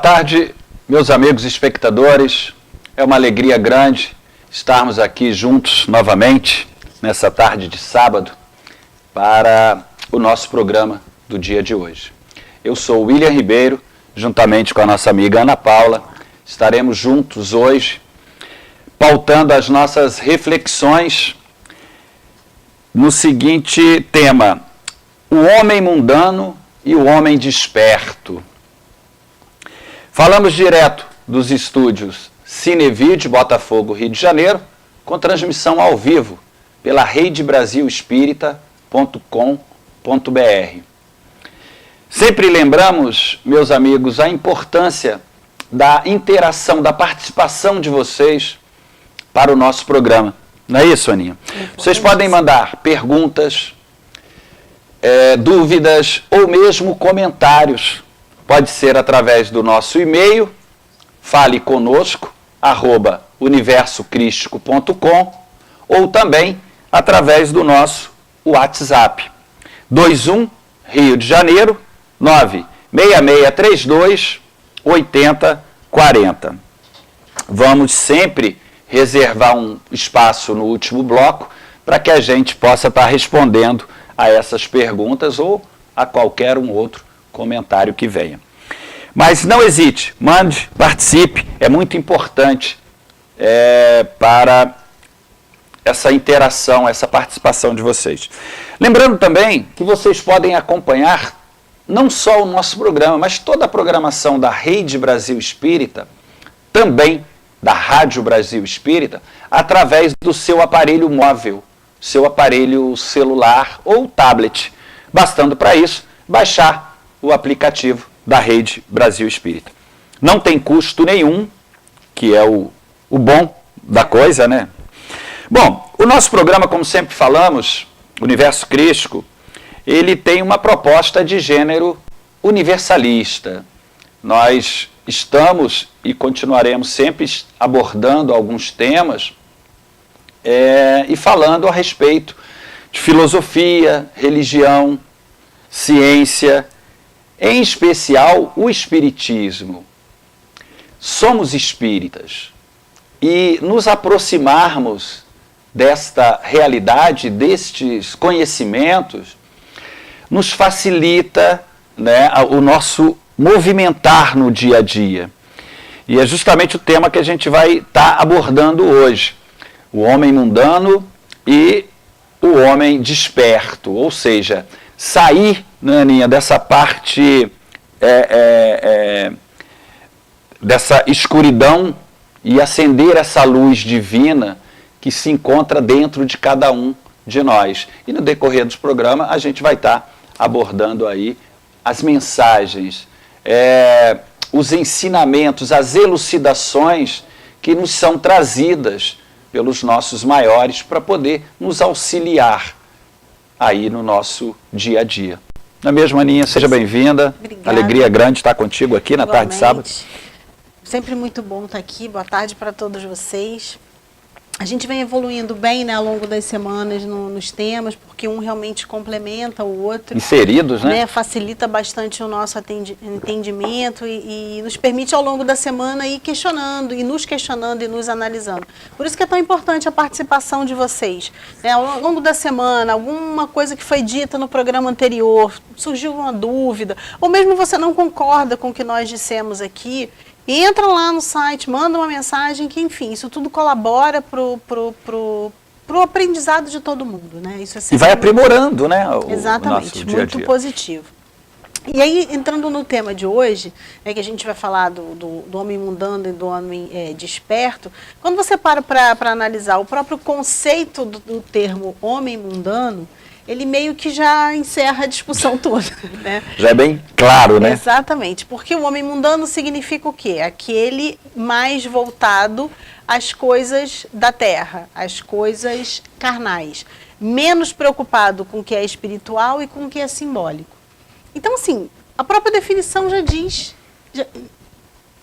tarde, meus amigos espectadores. É uma alegria grande estarmos aqui juntos novamente, nessa tarde de sábado, para o nosso programa do dia de hoje. Eu sou o William Ribeiro, juntamente com a nossa amiga Ana Paula, estaremos juntos hoje, pautando as nossas reflexões no seguinte tema: o homem mundano e o homem desperto. Falamos direto dos estúdios Cinevide, Botafogo, Rio de Janeiro, com transmissão ao vivo pela redebrasilespírita.com.br. Sempre lembramos, meus amigos, a importância da interação, da participação de vocês para o nosso programa. Não é isso, Aninha? Vocês podem mandar perguntas, dúvidas ou mesmo comentários. Pode ser através do nosso e-mail, faleconosco@universocrístico.com, ou também através do nosso WhatsApp, 21 Rio de Janeiro, 96632 8040. Vamos sempre reservar um espaço no último bloco para que a gente possa estar respondendo a essas perguntas ou a qualquer um outro comentário que venha. Mas não hesite, mande, participe, é muito importante para essa interação, essa participação de vocês. Lembrando também que vocês podem acompanhar não só o nosso programa, mas toda a programação da Rede Brasil Espírita, também da Rádio Brasil Espírita, através do seu aparelho móvel, seu aparelho celular ou tablet, bastando para isso baixar o aplicativo da Rede Brasil Espírita. Não tem custo nenhum, que é o bom da coisa, né? Bom, o nosso programa, como sempre falamos, Universo Crístico, ele tem uma proposta de gênero universalista. Nós estamos e continuaremos sempre abordando alguns temas e falando a respeito de filosofia, religião, ciência, em especial o espiritismo. Somos espíritas e nos aproximarmos desta realidade, destes conhecimentos, nos facilita, né, o nosso movimentar no dia a dia. E é justamente o tema que a gente vai estar abordando hoje. O homem mundano e o homem desperto, ou seja, sair, né, Aninha, dessa parte, dessa escuridão e acender essa luz divina que se encontra dentro de cada um de nós. E no decorrer dos programas a gente vai estar abordando aí as mensagens, os ensinamentos, as elucidações que nos são trazidas pelos nossos maiores para poder nos auxiliar aí no nosso dia a dia. Não é mesmo, Aninha? Seja bem-vinda. Alegria grande estar contigo aqui na tarde de sábado. Sempre muito bom estar aqui. Boa tarde para todos vocês. A gente vem evoluindo bem, né, ao longo das semanas nos temas, porque um realmente complementa o outro. Inseridos, né? Facilita bastante o nosso entendimento e nos permite ao longo da semana ir questionando, e nos analisando. Por isso que é tão importante a participação de vocês. Né? Ao longo da semana, alguma coisa que foi dita no programa anterior, surgiu uma dúvida, ou mesmo você não concorda com o que nós dissemos aqui, entra lá no site, manda uma mensagem que, enfim, isso tudo colabora pro aprendizado de todo mundo, né? Isso é e vai aprimorando, né? Exatamente, o nosso dia a dia. Muito positivo. E aí, entrando no tema de hoje, né, que a gente vai falar do homem mundano e do homem desperto, quando você para analisar o próprio conceito do termo homem mundano, ele meio que já encerra a discussão toda, né? Já é bem claro, né? Exatamente, porque o homem mundano significa o quê? Aquele mais voltado às coisas da terra, às coisas carnais, menos preocupado com o que é espiritual e com o que é simbólico. Então, assim, a própria definição já diz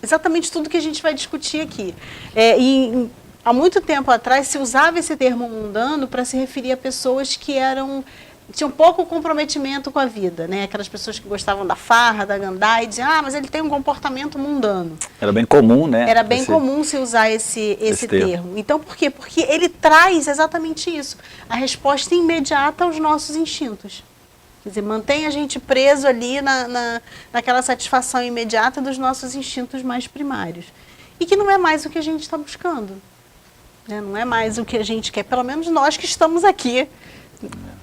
exatamente tudo que a gente vai discutir aqui. Há muito tempo atrás se usava esse termo mundano para se referir a pessoas que eram tinham pouco comprometimento com a vida, né? Aquelas pessoas que gostavam da farra, da gandai, diziam, mas ele tem um comportamento mundano. Era bem comum, né? Era bem comum se usar esse termo. Então, por quê? Porque ele traz exatamente isso, a resposta imediata aos nossos instintos. Quer dizer, mantém a gente preso ali naquela satisfação imediata dos nossos instintos mais primários. E que não é mais o que a gente está buscando. Né? Não é mais o que a gente quer, pelo menos nós que estamos aqui,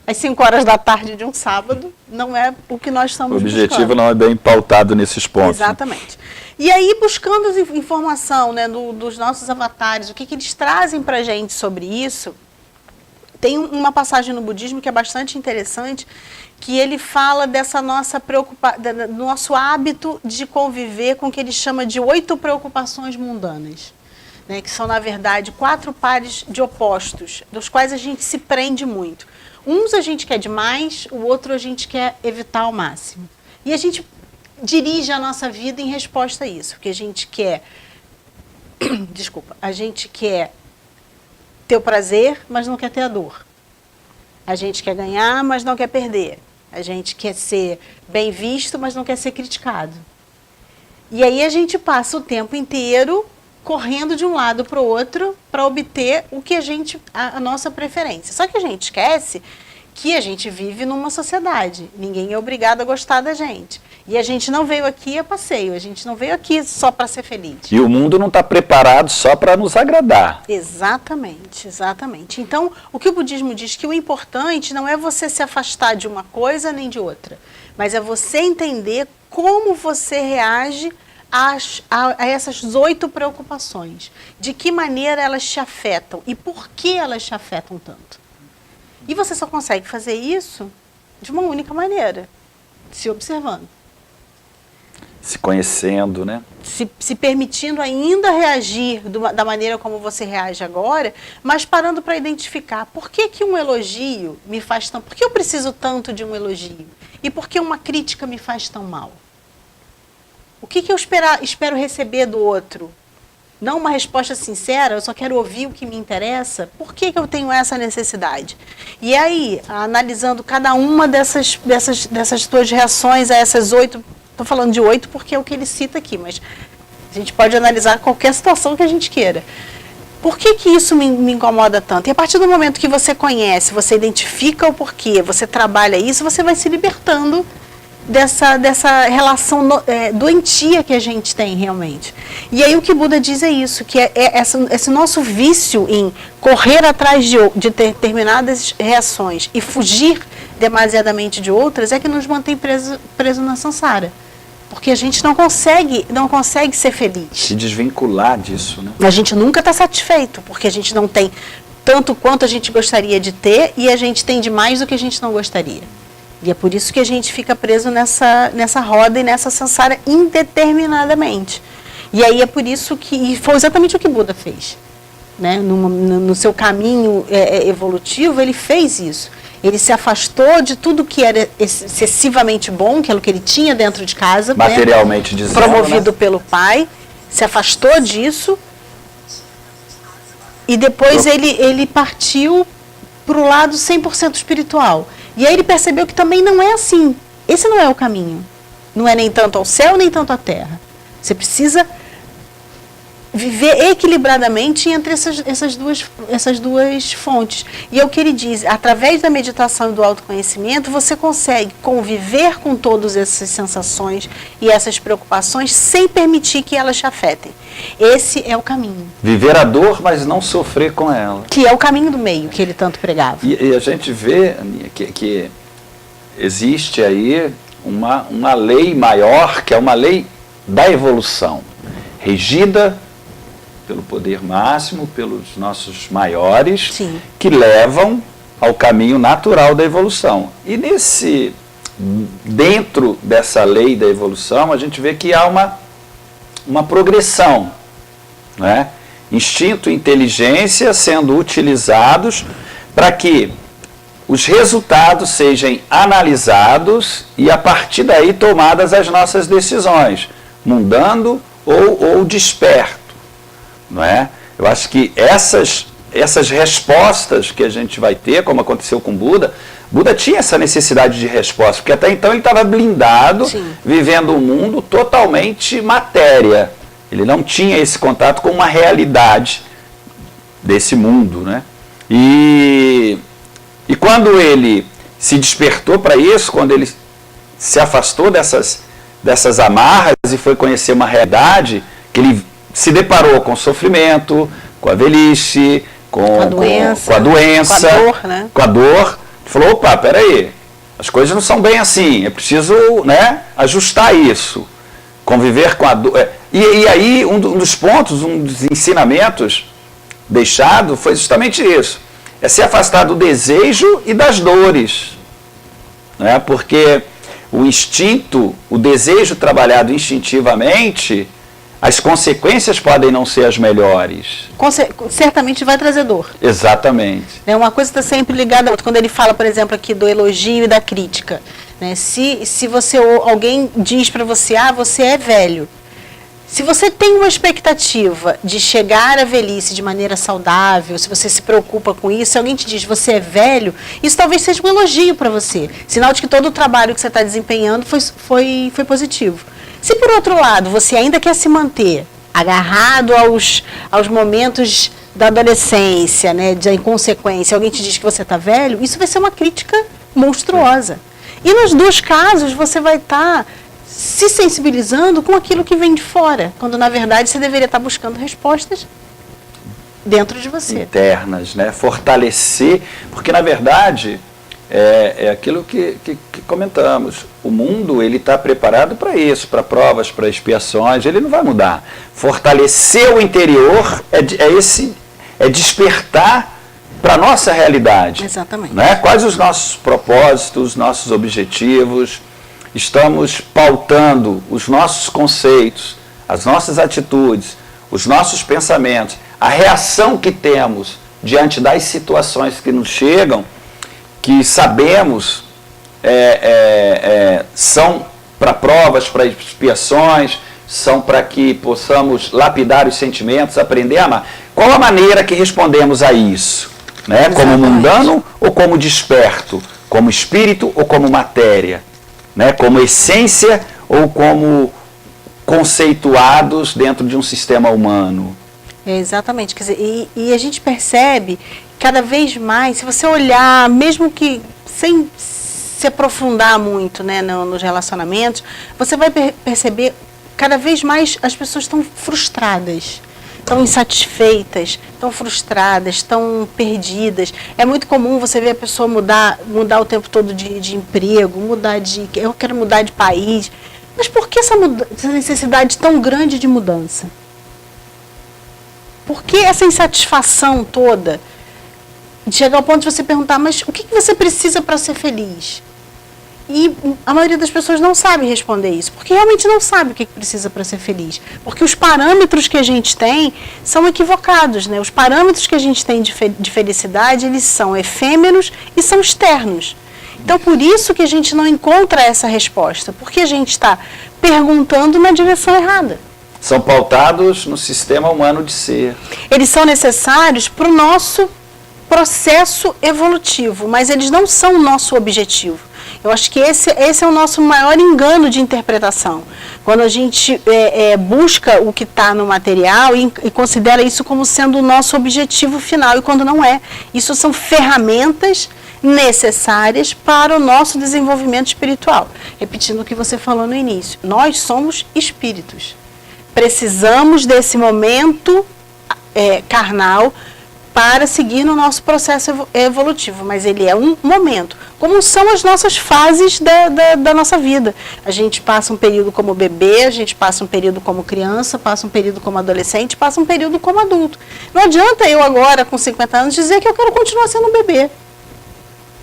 às 5 horas da tarde de um sábado, não é o que nós estamos buscando. O objetivo não é bem pautado nesses pontos. Exatamente. E aí, buscando informação, né, dos nossos avatares, o que eles trazem para a gente sobre isso, tem uma passagem no budismo que é bastante interessante, que ele fala dessa nossa do nosso hábito de conviver com o que ele chama de 8 preocupações mundanas. Né, que são, na verdade, 4 pares de opostos, dos quais a gente se prende muito. Uns a gente quer demais, o outro a gente quer evitar ao máximo. E a gente dirige a nossa vida em resposta a isso, porque a gente quer, a gente quer ter o prazer, mas não quer ter a dor. A gente quer ganhar, mas não quer perder. A gente quer ser bem visto, mas não quer ser criticado. E aí a gente passa o tempo inteiro correndo de um lado para o outro para obter o que a nossa preferência. Só que a gente esquece que a gente vive numa sociedade. Ninguém é obrigado a gostar da gente. E a gente não veio aqui a passeio, a gente não veio aqui só para ser feliz. E o mundo não está preparado só para nos agradar. Exatamente, exatamente. Então, o que o budismo diz que o importante não é você se afastar de uma coisa nem de outra, mas é você entender como você reage a essas 8 preocupações. De que maneira elas te afetam e por que elas te afetam tanto. E você só consegue fazer isso de uma única maneira, se observando. Se conhecendo, né? Se permitindo ainda reagir da maneira como você reage agora, mas parando para identificar por que um elogio me faz tão... Por que eu preciso tanto de um elogio? E por que uma crítica me faz tão mal? O que eu espero receber do outro? Não uma resposta sincera, eu só quero ouvir o que me interessa. Por que eu tenho essa necessidade? E aí, analisando cada uma dessas tuas reações a essas 8, estou falando de 8 porque é o que ele cita aqui, mas a gente pode analisar qualquer situação que a gente queira. Por que isso me incomoda tanto? E a partir do momento que você conhece, você identifica o porquê, você trabalha isso, você vai se libertando dessa relação doentia que a gente tem realmente. E aí o que Buda diz é isso, que esse nosso vício em correr atrás de determinadas reações e fugir demasiadamente de outras é que nos mantém preso na samsara. Porque a gente não consegue ser feliz. Se desvincular disso, né? A gente nunca está satisfeito, porque a gente não tem tanto quanto a gente gostaria de ter e a gente tem demais do que a gente não gostaria. E é por isso que a gente fica preso nessa roda e nessa samsara indeterminadamente. E aí é por isso e foi exatamente o que Buda fez. Né? No seu caminho evolutivo, ele fez isso. Ele se afastou de tudo que era excessivamente bom, que é o que ele tinha dentro de casa. Materialmente dizendo, promovido pelo pai. Se afastou disso. E depois ele partiu para o lado 100% espiritual. E aí ele percebeu que também não é assim. Esse não é o caminho. Não é nem tanto ao céu, nem tanto à terra. Você precisa viver equilibradamente entre essas duas fontes. E é o que ele diz, através da meditação e do autoconhecimento, você consegue conviver com todas essas sensações e essas preocupações sem permitir que elas te afetem. Esse é o caminho. Viver a dor, mas não sofrer com ela. Que é o caminho do meio que ele tanto pregava. E a gente vê que existe aí uma lei maior, que é uma lei da evolução, regida pelo poder máximo, pelos nossos maiores, Sim. que levam ao caminho natural da evolução. E dentro dessa lei da evolução, a gente vê que há uma progressão, né? Instinto e inteligência sendo utilizados para que os resultados sejam analisados e, a partir daí, tomadas as nossas decisões, mudando ou desperto. Não é? Eu acho que essas essas respostas que a gente vai ter, como aconteceu com Buda, Buda tinha essa necessidade de resposta, porque até então ele estava blindado, Sim. vivendo um mundo totalmente matéria. Ele não tinha esse contato com uma realidade desse mundo, né? E quando ele se despertou para isso, quando ele se afastou dessas amarras e foi conhecer uma realidade, que ele se deparou com o sofrimento, com a velhice, com a doença, com a dor, né? Com a dor, falou, opa, peraí, as coisas não são bem assim, é preciso, né, ajustar isso, conviver com a dor. E aí, um dos pontos, um dos ensinamentos deixado foi justamente isso, é se afastar do desejo e das dores, né, porque o instinto, o desejo trabalhado instintivamente, as consequências podem não ser as melhores. Certamente vai trazer dor. Exatamente. Uma coisa está sempre ligada a outra. Quando ele fala, por exemplo, aqui do elogio e da crítica, né? Se alguém diz para você, você é velho. Se você tem uma expectativa de chegar à velhice de maneira saudável, se você se preocupa com isso, se alguém te diz você é velho, isso talvez seja um elogio para você. Sinal de que todo o trabalho que você está desempenhando foi positivo. Se, por outro lado, você ainda quer se manter agarrado aos momentos da adolescência, né, de inconsequência, alguém te diz que você está velho, isso vai ser uma crítica monstruosa. E nos dois casos, você vai estar se sensibilizando com aquilo que vem de fora, quando, na verdade, você deveria estar buscando respostas dentro de você. Internas, né? Fortalecer, porque, na verdade, é aquilo que comentamos. O mundo, ele está preparado para isso, para provas, para expiações, ele não vai mudar. Fortalecer o interior é despertar para a nossa realidade. Exatamente. Né? Quais os nossos propósitos, nossos objetivos, estamos pautando os nossos conceitos, as nossas atitudes, os nossos pensamentos, a reação que temos diante das situações que nos chegam, que sabemos são para provas, para expiações, são para que possamos lapidar os sentimentos, aprender a amar. Qual a maneira que respondemos a isso? Né? Como mundano ou como desperto? Como espírito ou como matéria? Né? Como essência ou como conceituados dentro de um sistema humano? Exatamente. Quer dizer, e a gente percebe cada vez mais, se você olhar, mesmo que sem se aprofundar muito, né, nos relacionamentos, você vai perceber cada vez mais as pessoas estão frustradas, estão insatisfeitas, estão frustradas, estão perdidas. É muito comum você ver a pessoa mudar o tempo todo de emprego, eu quero mudar de país. Mas por que essa necessidade tão grande de mudança? Por que essa insatisfação toda? De chegar ao ponto de você perguntar, mas o que você precisa para ser feliz? E a maioria das pessoas não sabe responder isso, porque realmente não sabe o que precisa para ser feliz. Porque os parâmetros que a gente tem são equivocados, né? Os parâmetros que a gente tem de felicidade, eles são efêmeros e são externos. Então, por isso que a gente não encontra essa resposta, porque a gente está perguntando na direção errada. São pautados no sistema humano de ser. Eles são necessários para o nosso processo evolutivo, mas eles não são o nosso objetivo. Eu acho que esse é o nosso maior engano de interpretação. Quando a gente busca o que está no material e considera isso como sendo o nosso objetivo final, e quando não é. Isso são ferramentas necessárias para o nosso desenvolvimento espiritual. Repetindo o que você falou no início, nós somos espíritos. Precisamos desse momento carnal para seguir no nosso processo evolutivo, mas ele é um momento, como são as nossas fases da nossa vida. A gente passa um período como bebê, a gente passa um período como criança, passa um período como adolescente, passa um período como adulto. Não adianta eu agora, com 50 anos, dizer que eu quero continuar sendo um bebê.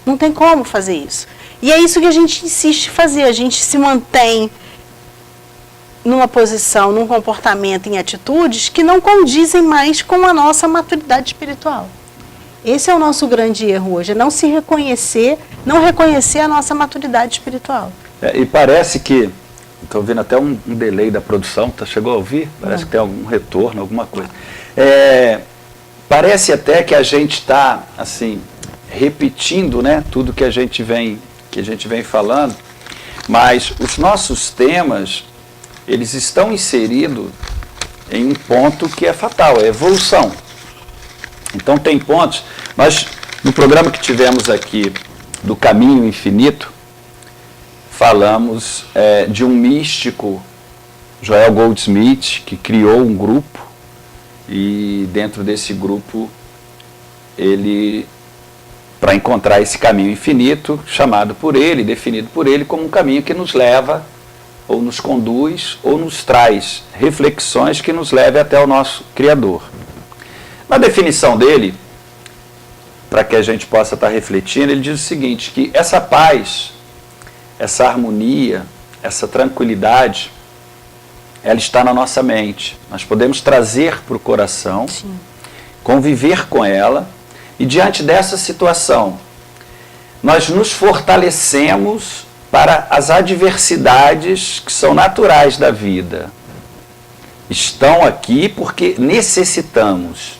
Não tem como fazer isso. E é isso que a gente insiste em fazer, a gente se mantém numa posição, num comportamento, em atitudes que não condizem mais com a nossa maturidade espiritual. Esse é o nosso grande erro hoje, é não se reconhecer, não reconhecer a nossa maturidade espiritual. E parece que, estou ouvindo até um delay da produção, chegou a ouvir? Parece que tem algum retorno, alguma coisa. Parece até que a gente está, assim, repetindo, né, tudo que a gente vem falando, mas os nossos temas, eles estão inseridos em um ponto que é fatal, é a evolução. Então tem pontos, mas no programa que tivemos aqui do Caminho Infinito, falamos de um místico, Joel Goldsmith, que criou um grupo, e dentro desse grupo, ele, para encontrar esse caminho infinito, chamado por ele, definido por ele como um caminho que nos leva, ou nos conduz, ou nos traz reflexões que nos levem até o nosso Criador. Na definição dele, para que a gente possa estar refletindo, ele diz o seguinte, que essa paz, essa harmonia, essa tranquilidade, ela está na nossa mente. Nós podemos trazer para o coração, sim, conviver com ela, e diante dessa situação, nós nos fortalecemos para as adversidades que são naturais da vida. Estão aqui porque necessitamos.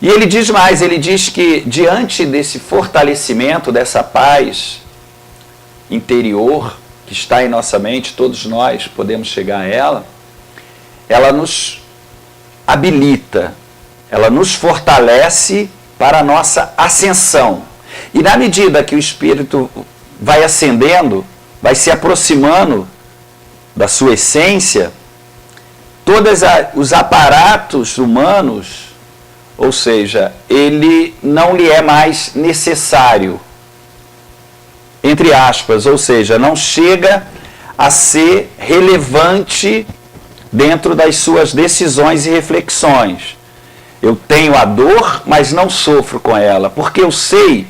E ele diz mais, ele diz que diante desse fortalecimento, dessa paz interior que está em nossa mente, todos nós podemos chegar a ela nos habilita, ela nos fortalece para a nossa ascensão. E na medida que o espírito vai ascendendo, vai se aproximando da sua essência, todos os aparatos humanos, ou seja, ele não lhe é mais necessário, entre aspas, ou seja, não chega a ser relevante dentro das suas decisões e reflexões. Eu tenho a dor, mas não sofro com ela, porque eu sei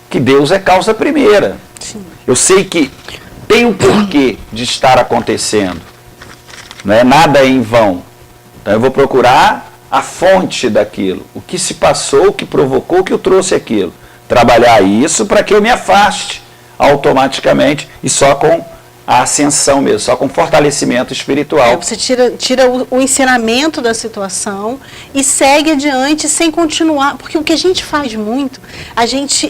que Deus é causa primeira. Sim. Eu sei que tem um porquê de estar acontecendo. Não é nada em vão. Então eu vou procurar a fonte daquilo. O que se passou, o que provocou, o que eu trouxe aquilo. Trabalhar isso para que eu me afaste automaticamente e só com a ascensão mesmo, só com fortalecimento espiritual. Você tira o ensinamento da situação e segue adiante sem continuar, porque o que a gente faz muito, a gente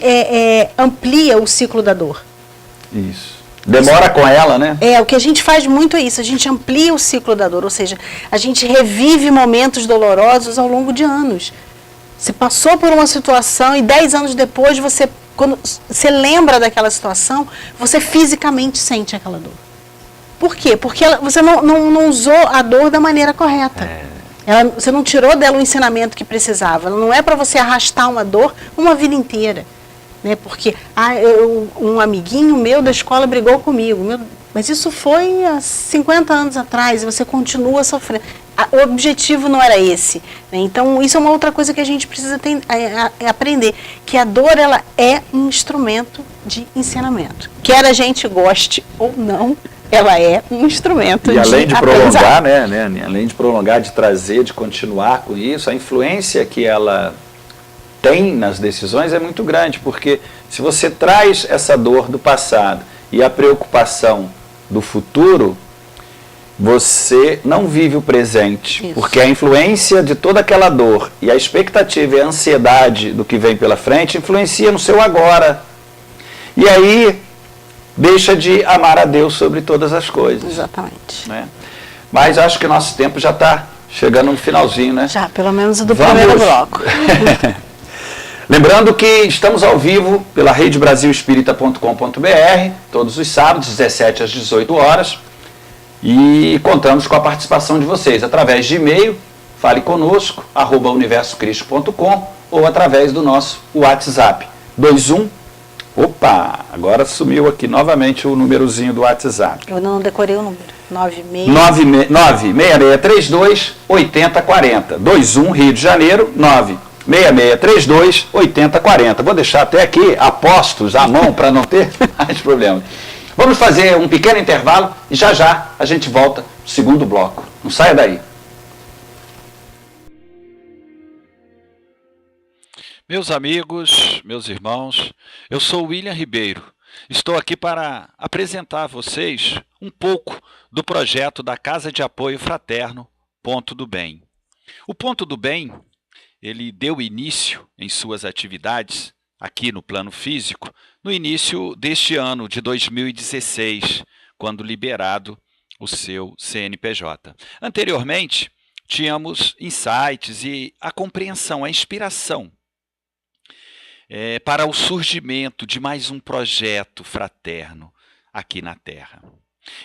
amplia o ciclo da dor. Isso. Demora com ela, né? O que a gente faz muito é isso, a gente amplia o ciclo da dor, ou seja, a gente revive momentos dolorosos ao longo de anos. Você passou por uma situação e 10 anos depois, quando você lembra daquela situação, você fisicamente sente aquela dor. Por quê? Porque você não usou a dor da maneira correta. Você não tirou dela o ensinamento que precisava. Ela não é para você arrastar uma dor uma vida inteira. Né? Porque um amiguinho meu da escola brigou comigo. Mas isso foi há 50 anos atrás e você continua sofrendo. O objetivo não era esse. Né? Então, isso é uma outra coisa que a gente precisa aprender. Que a dor, ela é um instrumento de ensinamento. Quer a gente goste ou não, ela é um instrumento de além de prolongar, né? Além de prolongar, de trazer, de continuar com isso, a influência que ela tem nas decisões é muito grande. Porque se você traz essa dor do passado e a preocupação do futuro, você não vive o presente, isso, porque a influência de toda aquela dor e a expectativa e a ansiedade do que vem pela frente influencia no seu agora. E aí deixa de amar a Deus sobre todas as coisas. Exatamente. Né? Mas acho que o nosso tempo já está chegando no finalzinho, né? Já, pelo menos do primeiro bloco. Lembrando que estamos ao vivo pela redebrasilespírita.com.br, todos os sábados, 17 às 18 horas. E contamos com a participação de vocês através de e-mail, fale conosco, @universocristo.com, ou através do nosso WhatsApp, 21. Opa, agora sumiu aqui novamente o númerozinho do WhatsApp. Eu não decorei o número. 96632 8040. 21, Rio de Janeiro, 96632 8040. Vou deixar até aqui apostos à mão para não ter mais problema. Vamos fazer um pequeno intervalo e já a gente volta no segundo bloco. Não saia daí. Meus amigos, meus irmãos, eu sou William Ribeiro. Estou aqui para apresentar a vocês um pouco do projeto da Casa de Apoio Fraterno Ponto do Bem. O Ponto do Bem ele deu início em suas atividades aqui no plano físico no início deste ano de 2016, quando liberado o seu CNPJ. Anteriormente, tínhamos insights e a compreensão, a inspiração para o surgimento de mais um projeto fraterno aqui na Terra.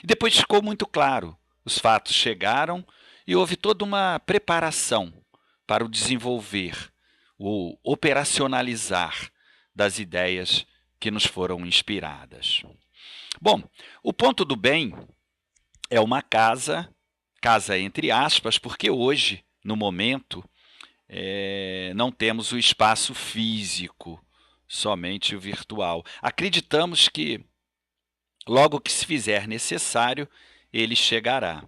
E depois ficou muito claro, os fatos chegaram e houve toda uma preparação para o desenvolver, o operacionalizar das ideias que nos foram inspiradas. Bom, o Ponto do Bem é uma casa entre aspas, porque hoje, no momento, não temos o espaço físico, somente o virtual. Acreditamos que, logo que se fizer necessário, ele chegará.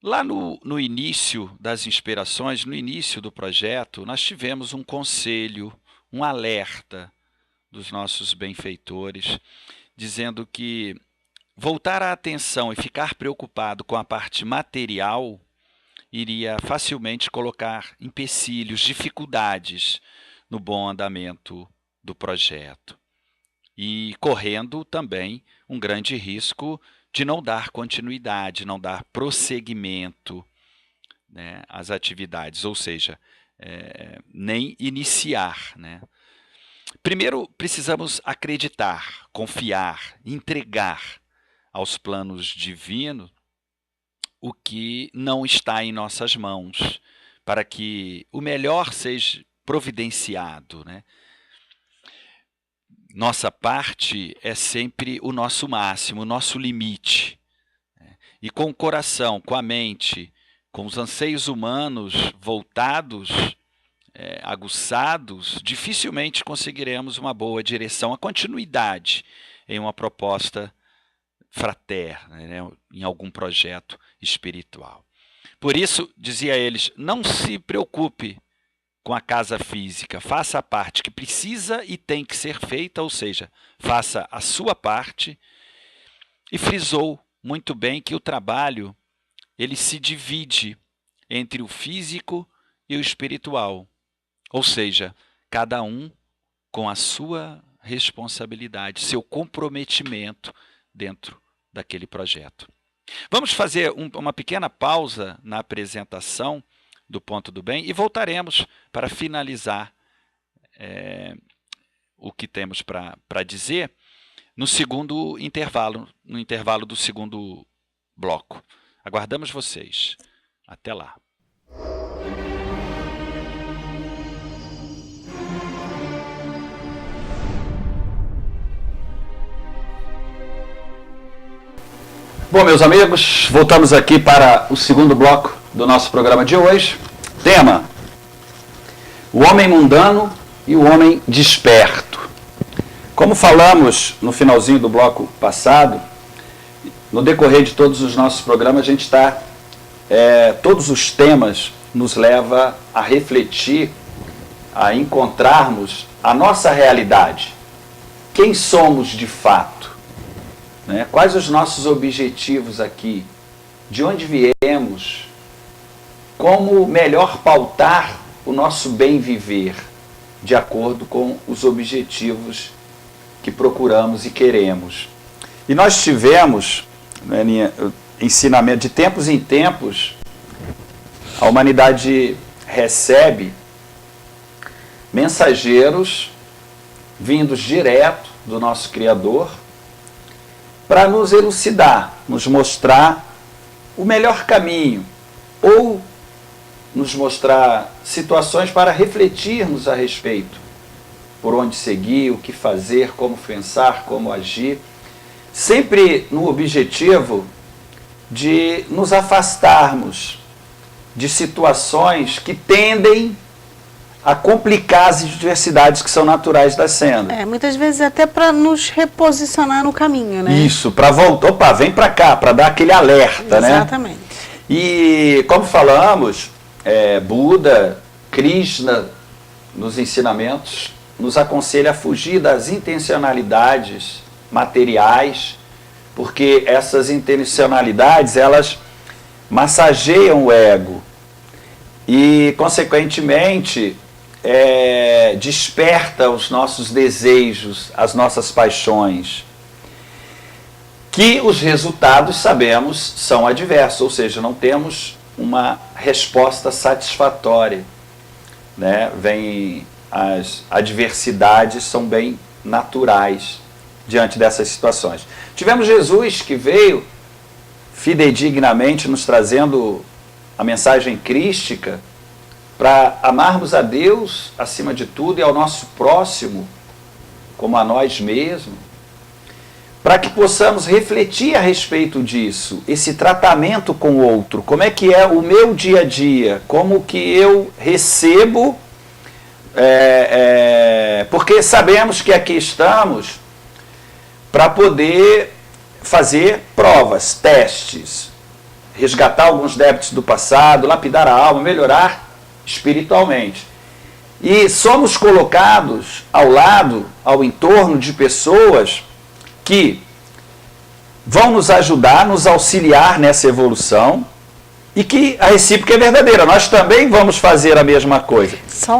Lá no início das inspirações, no início do projeto, nós tivemos um conselho, um alerta dos nossos benfeitores, dizendo que voltar a atenção e ficar preocupado com a parte material iria facilmente colocar empecilhos, dificuldades no bom andamento do projeto. E correndo também um grande risco de não dar continuidade, não dar prosseguimento, né, às atividades, ou seja, nem iniciar, né? Primeiro, precisamos acreditar, confiar, entregar aos planos divinos o que não está em nossas mãos, para que o melhor seja providenciado, né? Nossa parte é sempre o nosso máximo, o nosso limite. E com o coração, com a mente, com os anseios humanos voltados, aguçados, dificilmente conseguiremos uma boa direção, a continuidade em uma proposta fraterna, né, em algum projeto espiritual. Por isso, dizia eles, não se preocupe com a casa física, faça a parte que precisa e tem que ser feita, ou seja, faça a sua parte, e frisou muito bem que o trabalho ele se divide entre o físico e o espiritual, ou seja, cada um com a sua responsabilidade, seu comprometimento dentro daquele projeto. Vamos fazer uma pequena pausa na apresentação do Ponto do Bem e voltaremos para finalizar o que temos para dizer no segundo intervalo, no intervalo do segundo bloco. Aguardamos vocês. Até lá. Bom, meus amigos, voltamos aqui para o segundo bloco do nosso programa de hoje. Tema: o homem mundano e o homem desperto. Como falamos no finalzinho do bloco passado, no decorrer de todos os nossos programas, a gente está... todos os temas nos levam a refletir, a encontrarmos a nossa realidade. Quem somos de fato? Né? Quais os nossos objetivos aqui? De onde viemos? Como melhor pautar o nosso bem viver de acordo com os objetivos que procuramos e queremos? E nós tivemos, né, ensinamento de tempos em tempos, a humanidade recebe mensageiros vindos direto do nosso Criador para nos elucidar, nos mostrar o melhor caminho, ou nos mostrar situações para refletirmos a respeito, por onde seguir, o que fazer, como pensar, como agir, sempre no objetivo de nos afastarmos de situações que tendem a complicar as adversidades que são naturais da cena. Muitas vezes até para nos reposicionar no caminho, né? Isso, para voltar, opa, vem para cá, para dar aquele alerta, Exatamente. né? E como falamos, Buda, Krishna, nos ensinamentos, nos aconselha a fugir das intencionalidades materiais, porque essas intencionalidades, elas massageiam o ego e, consequentemente, desperta os nossos desejos, as nossas paixões, que os resultados, sabemos, são adversos, ou seja, não temos uma resposta satisfatória, né? As adversidades são bem naturais diante dessas situações. Tivemos Jesus que veio fidedignamente nos trazendo a mensagem crística para amarmos a Deus acima de tudo e ao nosso próximo como a nós mesmos, para que possamos refletir a respeito disso, esse tratamento com o outro, como é que é o meu dia a dia, como que eu recebo, porque sabemos que aqui estamos para poder fazer provas, testes, resgatar alguns débitos do passado, lapidar a alma, melhorar espiritualmente. E somos colocados ao lado, ao entorno de pessoas que vão nos ajudar, nos auxiliar nessa evolução e que a recíproca é verdadeira. Nós também vamos fazer a mesma coisa. Só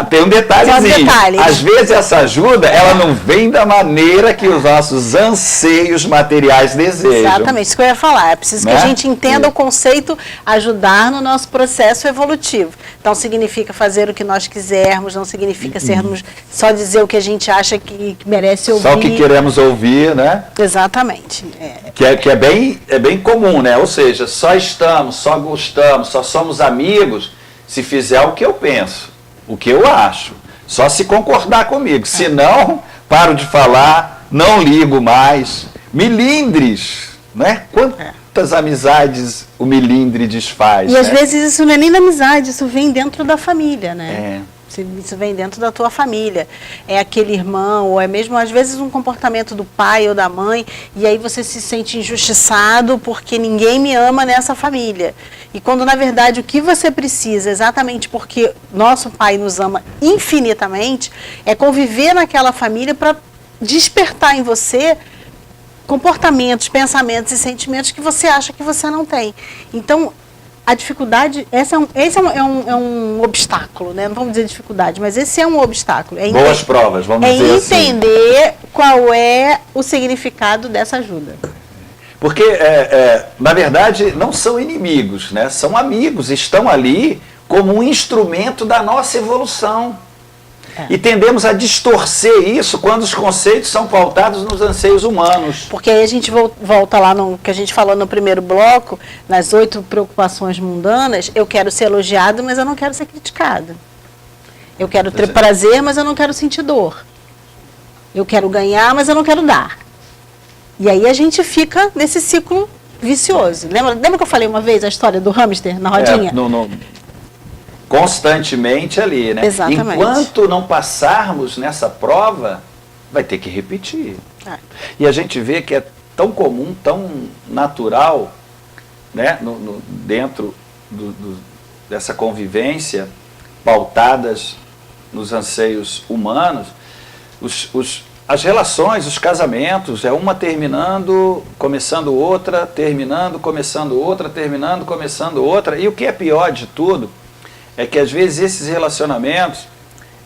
tem um detalhezinho. Detalhe. Às vezes essa ajuda, ela não vem da maneira que os nossos anseios materiais desejam. Exatamente, isso que eu ia falar. É preciso que a gente entenda o conceito ajudar no nosso processo evolutivo. Então, significa fazer o que nós quisermos, não significa sermos só dizer o que a gente acha que merece ouvir. Só o que queremos ouvir, né? Exatamente. Que é bem comum, né? Ou seja, só estamos, só gostamos, só somos amigos se fizer o que eu penso, o que eu acho. Só se concordar comigo. Se não, paro de falar, não ligo mais. Milindres, né? Quantas amizades o milindre desfaz. E às vezes isso não é nem da amizade, isso vem dentro da família, né? Isso vem dentro da tua família. É aquele irmão, ou é mesmo, às vezes, um comportamento do pai ou da mãe, e aí você se sente injustiçado porque ninguém me ama nessa família. E quando, na verdade, o que você precisa, exatamente porque nosso pai nos ama infinitamente, é conviver naquela família para despertar em você comportamentos, pensamentos e sentimentos que você acha que você não tem. Então, a dificuldade, esse é um obstáculo, né? Não vamos dizer dificuldade, mas esse é um obstáculo. Boas provas, vamos dizer assim. É entender qual é o significado dessa ajuda. Porque, na verdade, não são inimigos, né? São amigos, estão ali como um instrumento da nossa evolução. E tendemos a distorcer isso quando os conceitos são pautados nos anseios humanos. Porque aí a gente volta lá no que a gente falou no primeiro bloco, nas 8 preocupações mundanas. Eu quero ser elogiado, mas eu não quero ser criticado. Eu quero ter prazer, mas eu não quero sentir dor. Eu quero ganhar, mas eu não quero dar. E aí a gente fica nesse ciclo vicioso. Lembra que eu falei uma vez a história do hamster na rodinha? Constantemente ali, né? Exatamente. Enquanto não passarmos nessa prova, vai ter que repetir. E a gente vê que é tão comum, tão natural, né? Dentro dessa convivência, pautadas nos anseios humanos, as relações, os casamentos, é uma terminando, começando outra, terminando, começando outra, terminando, começando outra. E o que é pior de tudo é que às vezes esses relacionamentos,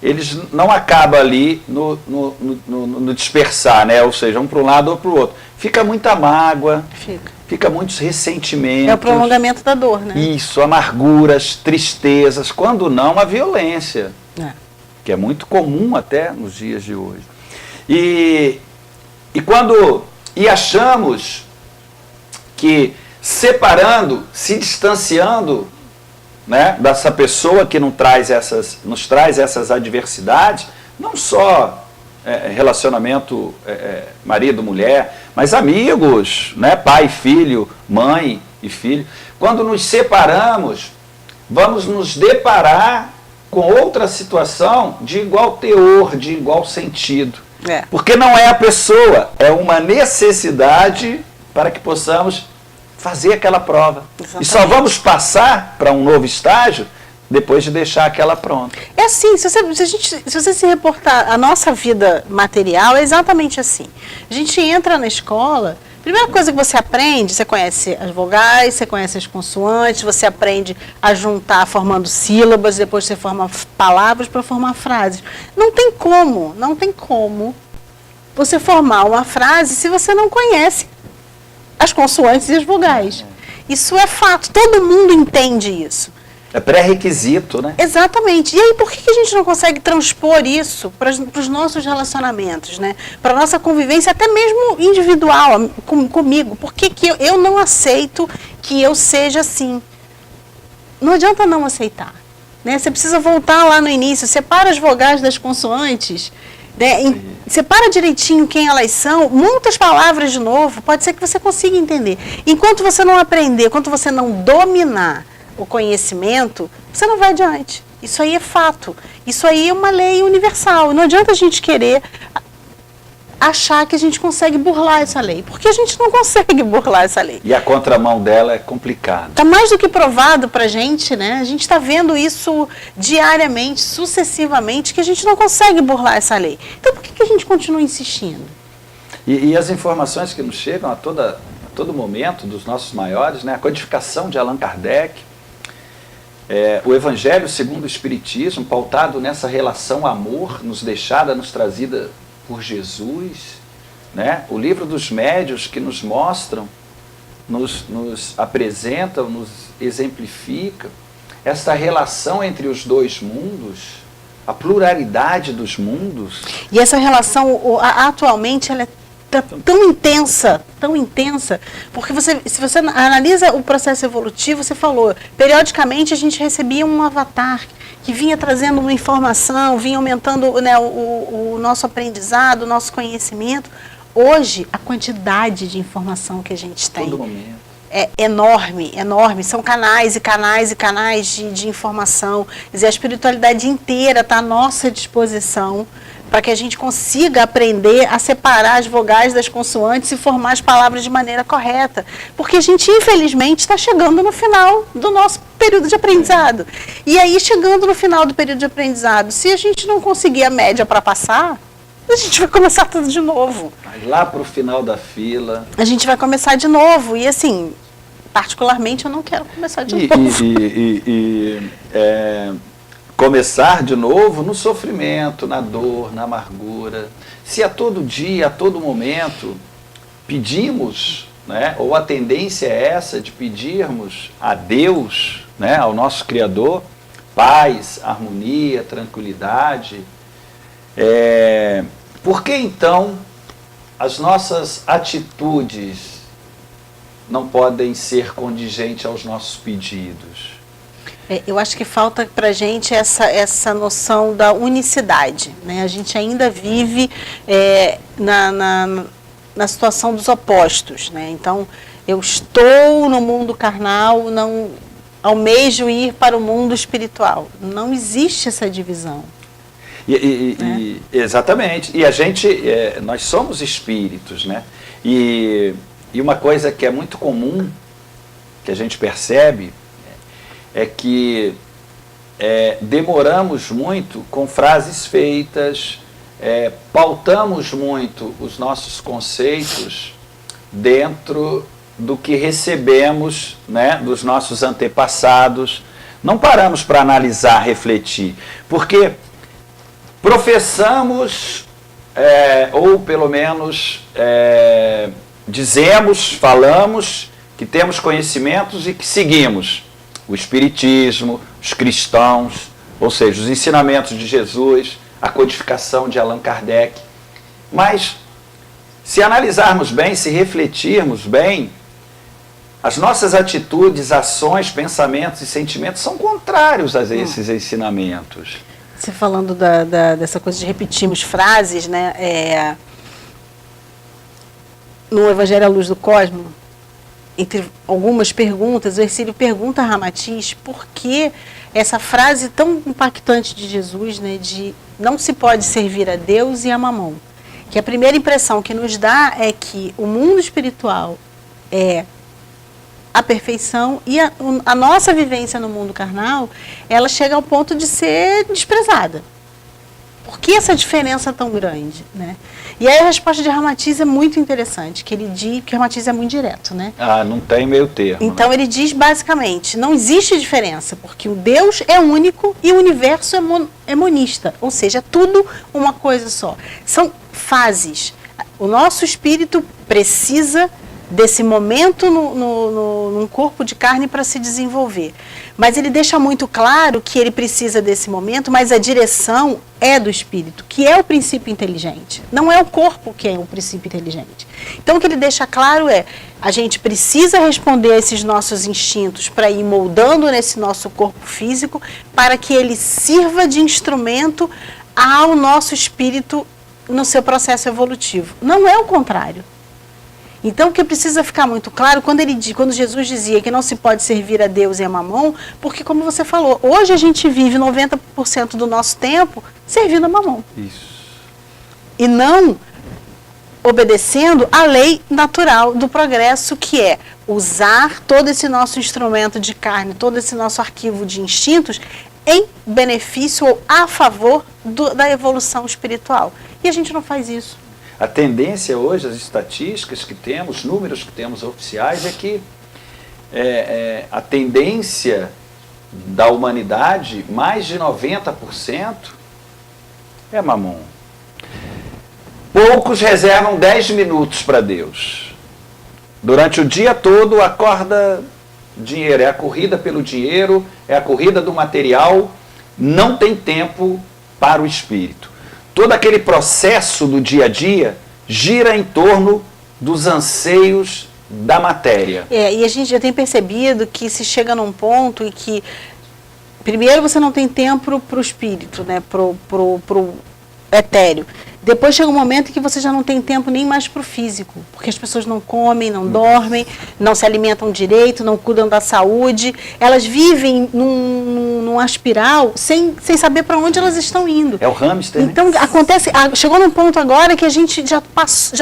eles não acabam ali no dispersar, né? Ou seja, um para um lado ou para o outro. Fica muita mágoa, fica muitos ressentimentos. É o prolongamento da dor, né? Isso, amarguras, tristezas, quando não a violência, que é muito comum até nos dias de hoje. E achamos que separando, se distanciando, né, dessa pessoa que nos traz essas adversidades, não só relacionamento marido-mulher, mas amigos, né, pai e filho, mãe e filho. Quando nos separamos, vamos nos deparar com outra situação de igual teor, de igual sentido. Porque não é a pessoa, é uma necessidade para que possamos fazer aquela prova. Exatamente. E só vamos passar para um novo estágio depois de deixar aquela pronta. É assim, se você se reportar, a nossa vida material é exatamente assim. A gente entra na escola, Primeira coisa que você aprende, você conhece as vogais, você conhece as consoantes, você aprende a juntar formando sílabas, depois você forma palavras para formar frases. Não tem como você formar uma frase se você não conhece as consoantes e as vogais. Isso é fato, todo mundo entende isso. É pré-requisito, né? Exatamente. E aí, por que a gente não consegue transpor isso para os nossos relacionamentos, né? Para a nossa convivência, até mesmo individual, comigo? Por que eu não aceito que eu seja assim? Não adianta não aceitar, né? Você precisa voltar lá no início, separa as vogais das consoantes, né? Separa direitinho quem elas são, muitas palavras de novo, pode ser que você consiga entender. Enquanto você não aprender, enquanto você não dominar o conhecimento, você não vai adiante. Isso aí é fato. Isso aí é uma lei universal. Não adianta a gente querer achar que a gente consegue burlar essa lei, porque a gente não consegue burlar essa lei. E a contramão dela é complicada. Está mais do que provado para a gente, né? A gente está vendo isso diariamente, sucessivamente, que a gente não consegue burlar essa lei. Então, por que a gente continua insistindo? E as informações que nos chegam a todo momento dos nossos maiores, né? A codificação de Allan Kardec, o Evangelho segundo o Espiritismo, pautado nessa relação amor, nos deixada, nos trazida por Jesus, né? O livro dos médiuns que nos mostram, nos apresentam, nos exemplificam essa relação entre os dois mundos, a pluralidade dos mundos. E essa relação, atualmente, ela é tão intensa, porque se você analisa o processo evolutivo, você falou, periodicamente a gente recebia um avatar que vinha trazendo uma informação, vinha aumentando, né, o nosso aprendizado, o nosso conhecimento. Hoje, a quantidade de informação que a gente tem Todo momento. é enorme, enorme. São canais e canais e canais de informação. Quer dizer, a espiritualidade inteira está à nossa disposição para que a gente consiga aprender a separar as vogais das consoantes e formar as palavras de maneira correta. Porque a gente, infelizmente, está chegando no final do nosso período de aprendizado. E aí, chegando no final do período de aprendizado, se a gente não conseguir a média para passar, a gente vai começar tudo de novo. Mas lá para o final da fila. A gente vai começar de novo. E assim, particularmente, eu não quero começar de novo. Começar de novo no sofrimento, na dor, na amargura. Se a todo dia, a todo momento, pedimos, né, ou a tendência é essa de pedirmos a Deus, né, ao nosso Criador, paz, harmonia, tranquilidade, por que então as nossas atitudes não podem ser condigentes aos nossos pedidos? Eu acho que falta para a gente essa noção da unicidade, né? A gente ainda vive na situação dos opostos, né? Então, eu estou no mundo carnal, não almejo ir para o mundo espiritual. Não existe essa divisão. Exatamente. E a gente, nós somos espíritos, né? E uma coisa que é muito comum, que a gente percebe, é que demoramos muito com frases feitas, pautamos muito os nossos conceitos dentro do que recebemos, né, dos nossos antepassados. Não paramos para analisar, refletir, porque professamos, ou pelo menos dizemos, falamos que temos conhecimentos e que seguimos o Espiritismo, os cristãos, ou seja, os ensinamentos de Jesus, a codificação de Allan Kardec. Mas, se analisarmos bem, se refletirmos bem, as nossas atitudes, ações, pensamentos e sentimentos são contrários a esses ensinamentos. Você falando dessa coisa de repetirmos frases, né? No Evangelho à Luz do Cosmo, entre algumas perguntas, o Hercílio pergunta a Ramatiz por que essa frase tão impactante de Jesus, né, de não se pode servir a Deus e a Mamon. Que a primeira impressão que nos dá é que o mundo espiritual é a perfeição e a nossa vivência no mundo carnal, ela chega ao ponto de ser desprezada. Por que essa diferença tão grande, né? E aí a resposta de Ramatiz é muito interessante, que ele diz que Ramatiz é muito direto, né? Ah, não tem meio termo. Então, né? ele diz basicamente, não existe diferença, porque o Deus é único e o universo é monista, ou seja, é tudo uma coisa só. São fases. O nosso espírito precisa desse momento num corpo de carne para se desenvolver. Mas ele deixa muito claro que ele precisa desse momento, mas a direção é do espírito, que é o princípio inteligente. Não é o corpo que é o princípio inteligente. Então o que ele deixa claro é, a gente precisa responder a esses nossos instintos para ir moldando nesse nosso corpo físico, para que ele sirva de instrumento ao nosso espírito no seu processo evolutivo. Não é o contrário. Então, o que precisa ficar muito claro, quando Jesus dizia que não se pode servir a Deus e a Mamon, porque, como você falou, hoje a gente vive 90% do nosso tempo servindo a Mamon. Isso. E não obedecendo a lei natural do progresso, que é usar todo esse nosso instrumento de carne, todo esse nosso arquivo de instintos, em benefício ou a favor da evolução espiritual. E a gente não faz isso. A tendência hoje, as estatísticas que temos, os números que temos oficiais, é que a tendência da humanidade, mais de 90%, é mamon. Poucos reservam 10 minutos para Deus. Durante o dia todo, acorda dinheiro, é a corrida pelo dinheiro, é a corrida do material, não tem tempo para o espírito. Todo aquele processo do dia a dia gira em torno dos anseios da matéria. E a gente já tem percebido que se chega num ponto em que, primeiro, você não tem tempo para o espírito, né, pro etéreo. Depois chega um momento em que você já não tem tempo nem mais para o físico, porque as pessoas não comem, não dormem, não se alimentam direito, não cuidam da saúde. Elas vivem numa espiral sem saber para onde elas estão indo. É o hamster, então, né? acontece, chegou num ponto agora que a gente já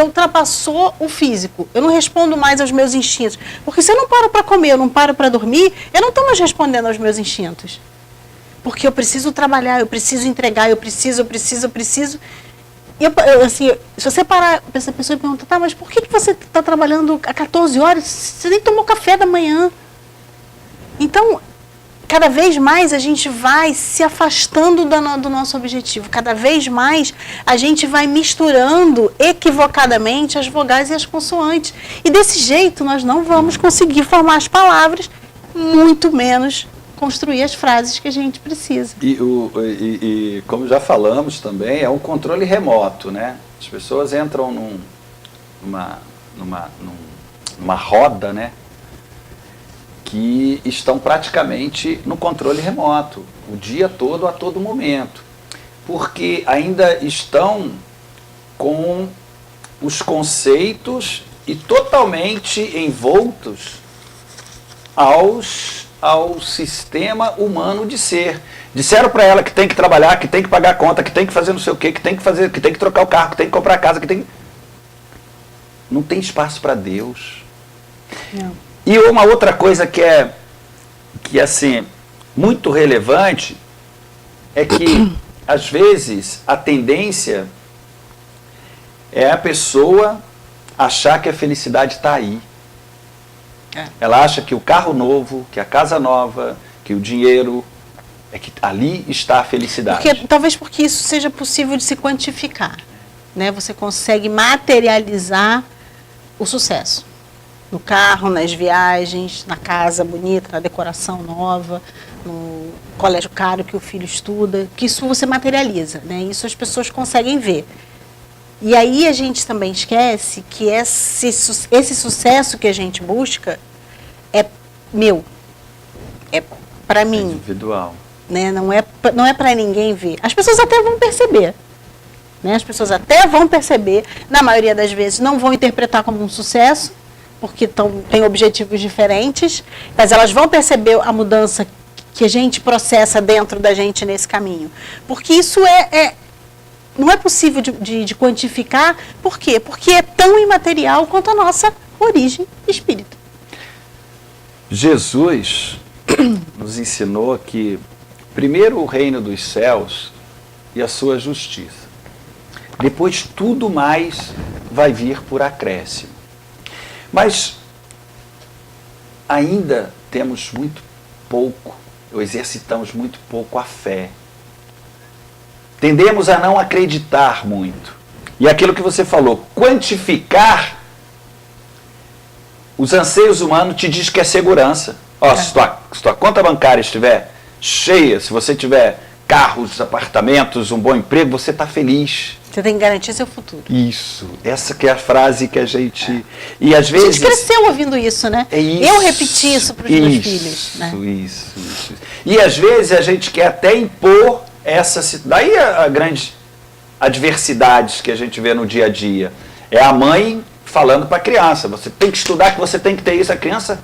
ultrapassou o físico. Eu não respondo mais aos meus instintos. Porque se eu não paro para comer, eu não paro para dormir, eu não estou mais respondendo aos meus instintos. Porque eu preciso trabalhar, eu preciso entregar, eu preciso. Assim, se você parar essa pessoa e perguntar, tá, mas por que você está trabalhando há 14 horas? Você nem tomou café da manhã. Então, cada vez mais a gente vai se afastando do nosso objetivo. Cada vez mais a gente vai misturando equivocadamente as vogais e as consoantes. E desse jeito nós não vamos conseguir formar as palavras, muito menos construir as frases que a gente precisa. E como já falamos também, é um controle remoto, né? As pessoas entram numa roda, né? Que estão praticamente no controle remoto, o dia todo, a todo momento. Porque ainda estão com os conceitos e totalmente envoltos ao sistema humano de ser. Disseram para ela que tem que trabalhar, que tem que pagar a conta, que tem que fazer não sei o quê, que tem que fazer, que tem que trocar o carro, que tem que comprar a casa, que tem... Não tem espaço para Deus. Não. E uma outra coisa que assim, muito relevante, é que, às vezes, a tendência é a pessoa achar que a felicidade está aí. Ela acha que o carro novo, que a casa nova, que o dinheiro, é que ali está a felicidade. Talvez porque isso seja possível de se quantificar, né? Você consegue materializar o sucesso. No carro, nas viagens, na casa bonita, na decoração nova, no colégio caro que o filho estuda, que isso você materializa, né? Isso as pessoas conseguem ver. E aí a gente também esquece que esse sucesso que a gente busca é meu, é para mim. Individual. Né? Não é para ninguém ver. As pessoas até vão perceber. Né? As pessoas até vão perceber, na maioria das vezes não vão interpretar como um sucesso, porque têm objetivos diferentes, mas elas vão perceber a mudança que a gente processa dentro da gente nesse caminho. Porque isso não é possível de quantificar. Por quê? Porque é tão imaterial quanto a nossa origem espírita. Jesus nos ensinou que, primeiro, o reino dos céus e a sua justiça. Depois tudo mais vai vir por acréscimo. Mas ainda temos muito pouco, ou exercitamos muito pouco a fé. Tendemos a não acreditar muito. E aquilo que você falou, quantificar os anseios humanos te diz que é segurança. Ó, se tua conta bancária estiver cheia, se você tiver carros, apartamentos, um bom emprego, você está feliz. Você tem que garantir seu futuro. Isso, essa que é a frase que a gente... E às vezes... A gente cresceu ouvindo isso, né? É isso, eu repeti isso para os meus filhos. Né? Isso. E às vezes a gente quer até impor essa... Daí a grande adversidades que a gente vê no dia a dia. É a mãe falando para a criança, você tem que estudar, que você tem que ter isso. A criança...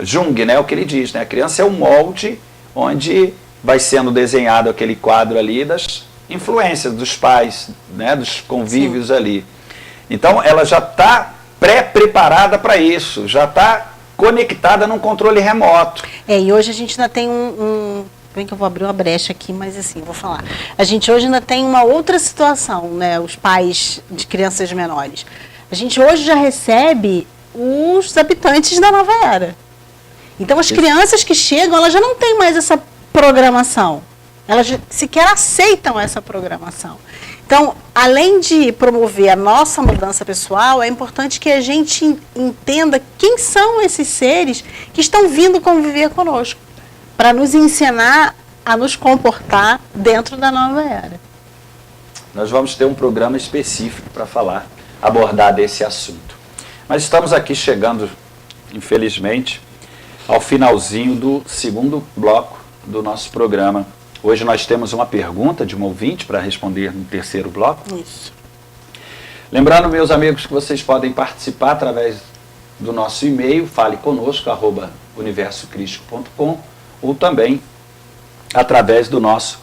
Jung, né, o que ele diz, né? A criança é um molde onde vai sendo desenhado aquele quadro ali das influências dos pais, né, dos convívios Sim. ali. Então, ela já está pré-preparada para isso, já está conectada num controle remoto. E hoje a gente ainda tem bem que eu vou abrir uma brecha aqui, mas assim, vou falar. A gente hoje ainda tem uma outra situação, né, os pais de crianças menores. A gente hoje já recebe os habitantes da nova era. Então, as crianças que chegam, elas já não têm mais essa programação. Elas sequer aceitam essa programação. Então, além de promover a nossa mudança pessoal, é importante que a gente entenda quem são esses seres que estão vindo conviver conosco, para nos ensinar a nos comportar dentro da nova era. Nós vamos ter um programa específico para abordar desse assunto. Mas estamos aqui chegando, infelizmente, ao finalzinho do segundo bloco do nosso programa. Hoje nós temos uma pergunta de um ouvinte para responder no terceiro bloco. Isso. Lembrando, meus amigos, que vocês podem participar através do nosso e-mail, faleconosco@universocrístico.com, ou também através do nosso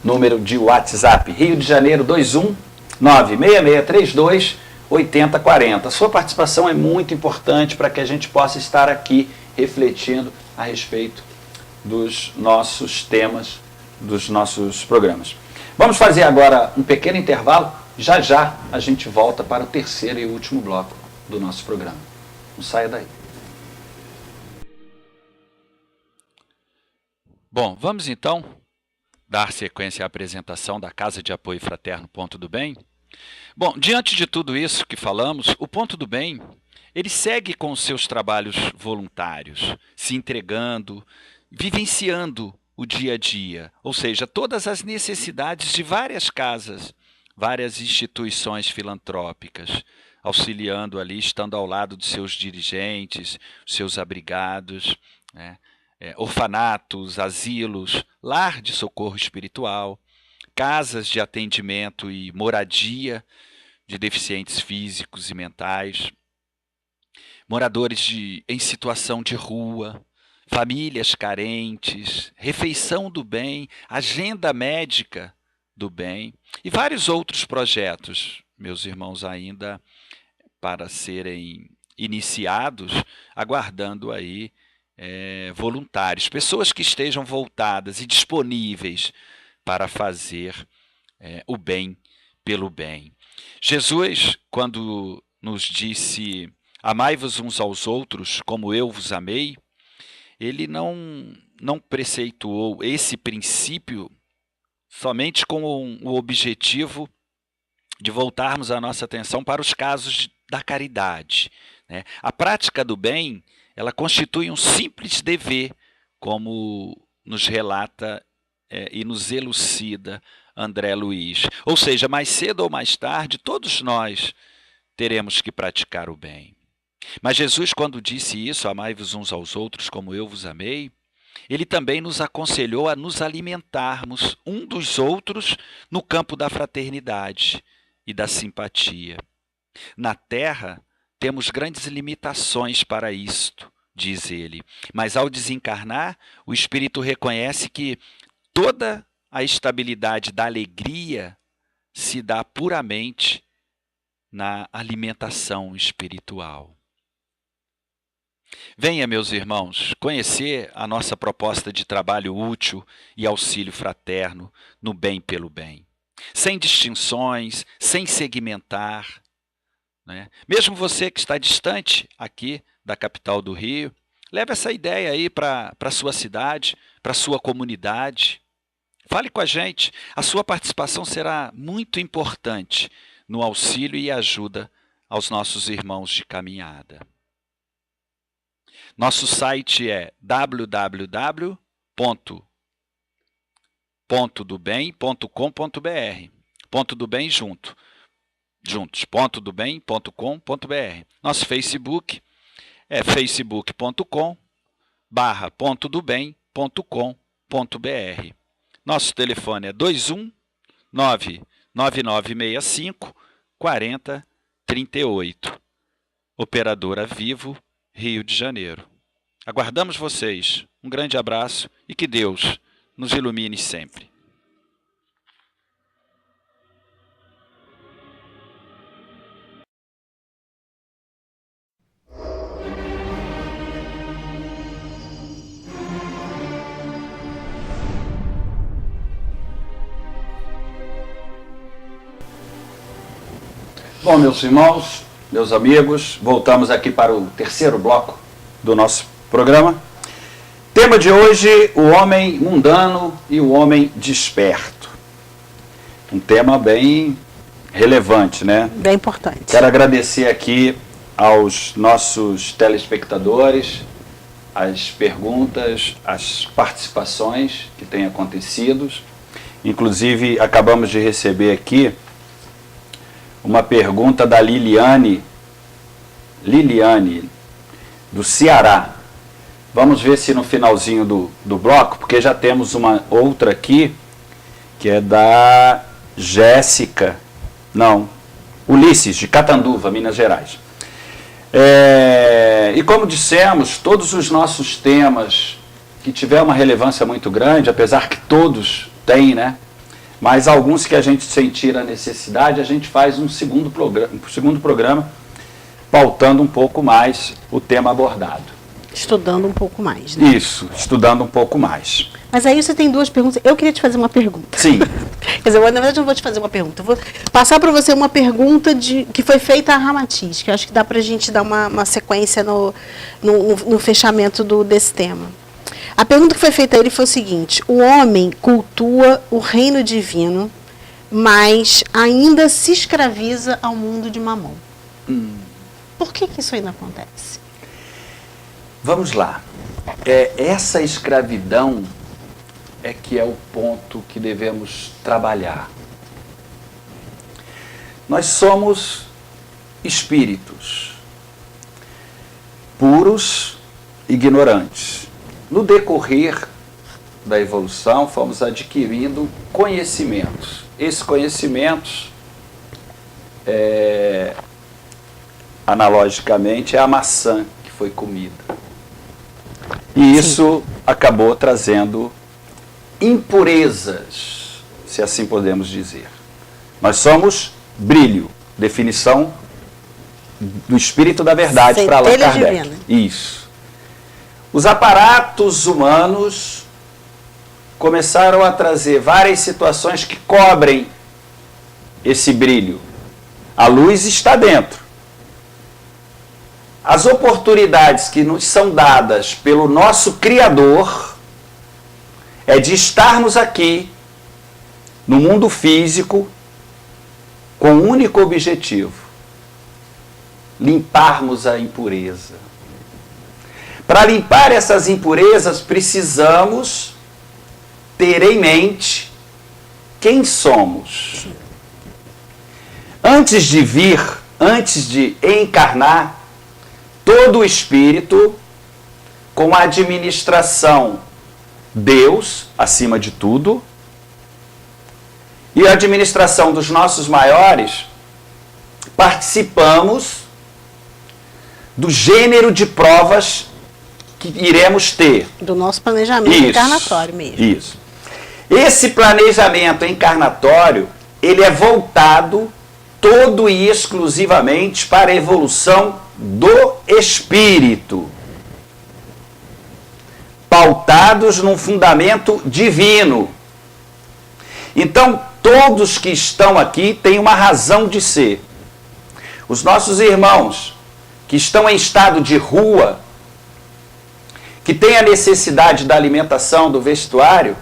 número de WhatsApp, Rio de Janeiro 21 96632 8040. A sua participação é muito importante para que a gente possa estar aqui refletindo a respeito dos nossos temas, dos nossos programas. Vamos fazer agora um pequeno intervalo. Já já a gente volta para o terceiro e último bloco do nosso programa. Não saia daí. Bom, vamos então dar sequência à apresentação da Casa de Apoio Fraterno Ponto do Bem. Bom, diante de tudo isso que falamos, o Ponto do Bem, ele segue com os seus trabalhos voluntários, se entregando, vivenciando o dia a dia, ou seja, todas as necessidades de várias casas, várias instituições filantrópicas, auxiliando ali, estando ao lado de seus dirigentes, seus abrigados, né? Orfanatos, asilos, lar de socorro espiritual, casas de atendimento e moradia de deficientes físicos e mentais, moradores em situação de rua, famílias carentes, refeição do bem, agenda médica do bem e vários outros projetos, meus irmãos, ainda para serem iniciados, aguardando aí voluntários, pessoas que estejam voltadas e disponíveis para fazer o bem pelo bem. Jesus, quando nos disse, amai-vos uns aos outros como eu vos amei, ele não preceituou esse princípio somente com o objetivo de voltarmos a nossa atenção para os casos da caridade, né? A prática do bem, ela constitui um simples dever, como nos relata e nos elucida André Luiz. Ou seja, mais cedo ou mais tarde, todos nós teremos que praticar o bem. Mas Jesus, quando disse isso, amai-vos uns aos outros como eu vos amei, ele também nos aconselhou a nos alimentarmos um dos outros no campo da fraternidade e da simpatia. Na Terra, temos grandes limitações para isto, diz ele, mas ao desencarnar, o Espírito reconhece que toda a estabilidade da alegria se dá puramente na alimentação espiritual. Venha, meus irmãos, conhecer a nossa proposta de trabalho útil e auxílio fraterno no bem pelo bem. Sem distinções, sem segmentar, né? Mesmo você que está distante aqui da capital do Rio, leve essa ideia aí para a sua cidade, para a sua comunidade. Fale com a gente, a sua participação será muito importante no auxílio e ajuda aos nossos irmãos de caminhada. Nosso site é www.pontodobem.com.br. Ponto do Bem juntos, pontodobem.com.br. Nosso Facebook é facebook.com/pontodobem.com.br. Nosso telefone é 219-9965-4038. Operadora Vivo, Rio de Janeiro. Aguardamos vocês. Um grande abraço e que Deus nos ilumine sempre. Bom, meus irmãos, meus amigos, voltamos aqui para o terceiro bloco do nosso programa. Tema de hoje, o homem mundano e o homem desperto. Um tema bem relevante, né? Bem importante. Quero agradecer aqui aos nossos telespectadores, as perguntas, as participações que têm acontecido. Inclusive, acabamos de receber aqui uma pergunta da Liliane, do Ceará. Vamos ver se no finalzinho do bloco, porque já temos uma outra aqui, que é da Jéssica, Ulisses, de Catanduva, Minas Gerais. E como dissemos, todos os nossos temas que tiver uma relevância muito grande, apesar que todos têm, né? Mas alguns que a gente sentir a necessidade, a gente faz um segundo programa, pautando um pouco mais o tema abordado. Estudando um pouco mais, né? Isso, estudando um pouco mais. Mas aí você tem duas perguntas. Eu queria te fazer uma pergunta. Sim. Quer dizer, na verdade eu não vou te fazer uma pergunta. Eu vou passar para você uma pergunta que foi feita a Ramatiz, que eu acho que dá para a gente dar uma sequência no fechamento desse tema. A pergunta que foi feita a ele foi o seguinte: o homem cultua o reino divino, mas ainda se escraviza ao mundo de Mamon. Por que isso ainda acontece? Vamos lá. Essa escravidão é que é o ponto que devemos trabalhar. Nós somos espíritos puros, ignorantes. No decorrer da evolução, fomos adquirindo conhecimentos. Esses conhecimentos, analogicamente, é a maçã que foi comida. E isso acabou trazendo impurezas, se assim podemos dizer. Nós somos brilho, definição do Espírito da Verdade para Allan Kardec. Divina. Isso. Os aparatos humanos começaram a trazer várias situações que cobrem esse brilho. A luz está dentro. As oportunidades que nos são dadas pelo nosso Criador é de estarmos aqui, no mundo físico, com um único objetivo: limparmos a impureza. Para limpar essas impurezas, precisamos ter em mente quem somos. Antes de vir, antes de encarnar, todo o espírito, com a administração Deus, acima de tudo, e a administração dos nossos maiores, participamos do gênero de provas que iremos ter. Do nosso planejamento encarnatório mesmo. Isso. Esse planejamento encarnatório, ele é voltado todo e exclusivamente para a evolução do espírito. pautados num fundamento divino. Então, todos que estão aqui têm uma razão de ser. Os nossos irmãos que estão em estado de rua, que têm a necessidade da alimentação, do vestuário,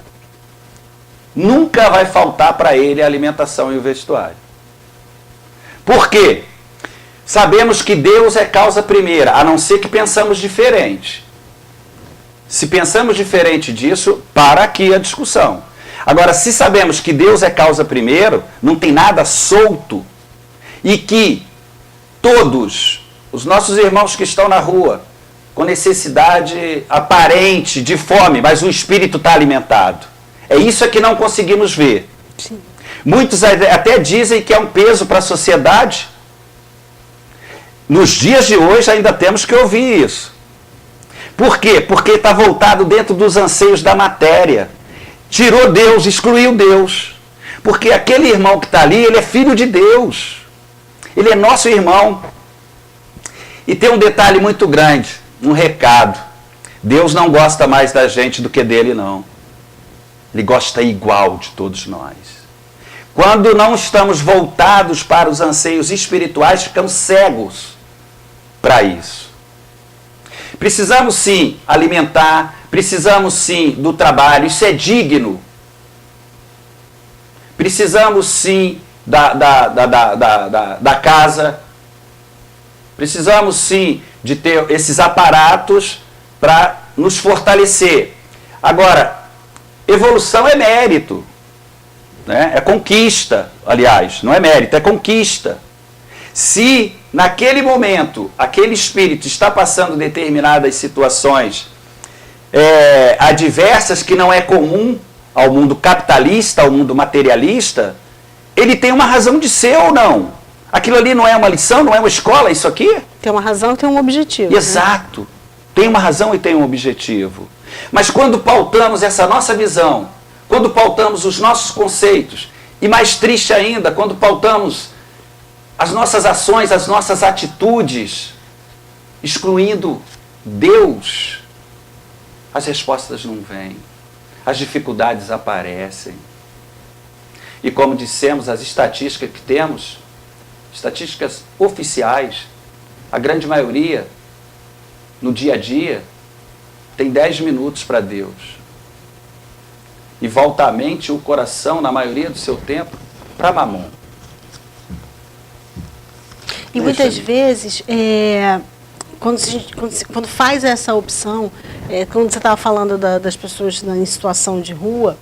nunca vai faltar para ele a alimentação e o vestuário. Por quê? Sabemos que Deus é causa primeira, a não ser que pensamos diferente. Se pensamos diferente disso, para aqui a discussão. Agora, se sabemos que Deus é causa primeiro, não tem nada solto, e que todos os nossos irmãos que estão na rua, com necessidade aparente de fome, mas o espírito está alimentado. É isso que não conseguimos ver. Sim. Muitos até dizem que é um peso para a sociedade. Nos dias de hoje ainda temos que ouvir isso. Por quê? Porque está voltado dentro dos anseios da matéria. Tirou Deus, excluiu Deus. Porque aquele irmão que está ali, ele é filho de Deus. Ele é nosso irmão. E tem um detalhe muito grande, um recado. Deus não gosta mais da gente do que dele, não. Ele gosta igual de todos nós. Quando não estamos voltados para os anseios espirituais, ficamos cegos para isso. Precisamos sim alimentar, precisamos sim do trabalho, isso é digno. Precisamos sim da casa, precisamos sim de ter esses aparatos para nos fortalecer. Agora, evolução é mérito, né? É conquista, aliás, não é mérito, é conquista. Se naquele momento aquele espírito está passando determinadas situações adversas que não é comum ao mundo capitalista, ao mundo materialista, ele tem uma razão de ser ou não. Aquilo ali não é uma lição, não é uma escola, isso aqui? Tem uma razão e tem um objetivo. Exato. Né? Tem uma razão e tem um objetivo. Mas quando pautamos essa nossa visão, quando pautamos os nossos conceitos, e mais triste ainda, quando pautamos as nossas ações, as nossas atitudes, excluindo Deus, as respostas não vêm, as dificuldades aparecem. E como dissemos, as estatísticas que temos, estatísticas oficiais, a grande maioria, no dia a dia, tem 10 minutos para Deus. E volta a mente e o coração, na maioria do seu tempo, para Mamon. E muitas vezes, quando faz essa opção, quando você estava falando das pessoas em situação de rua,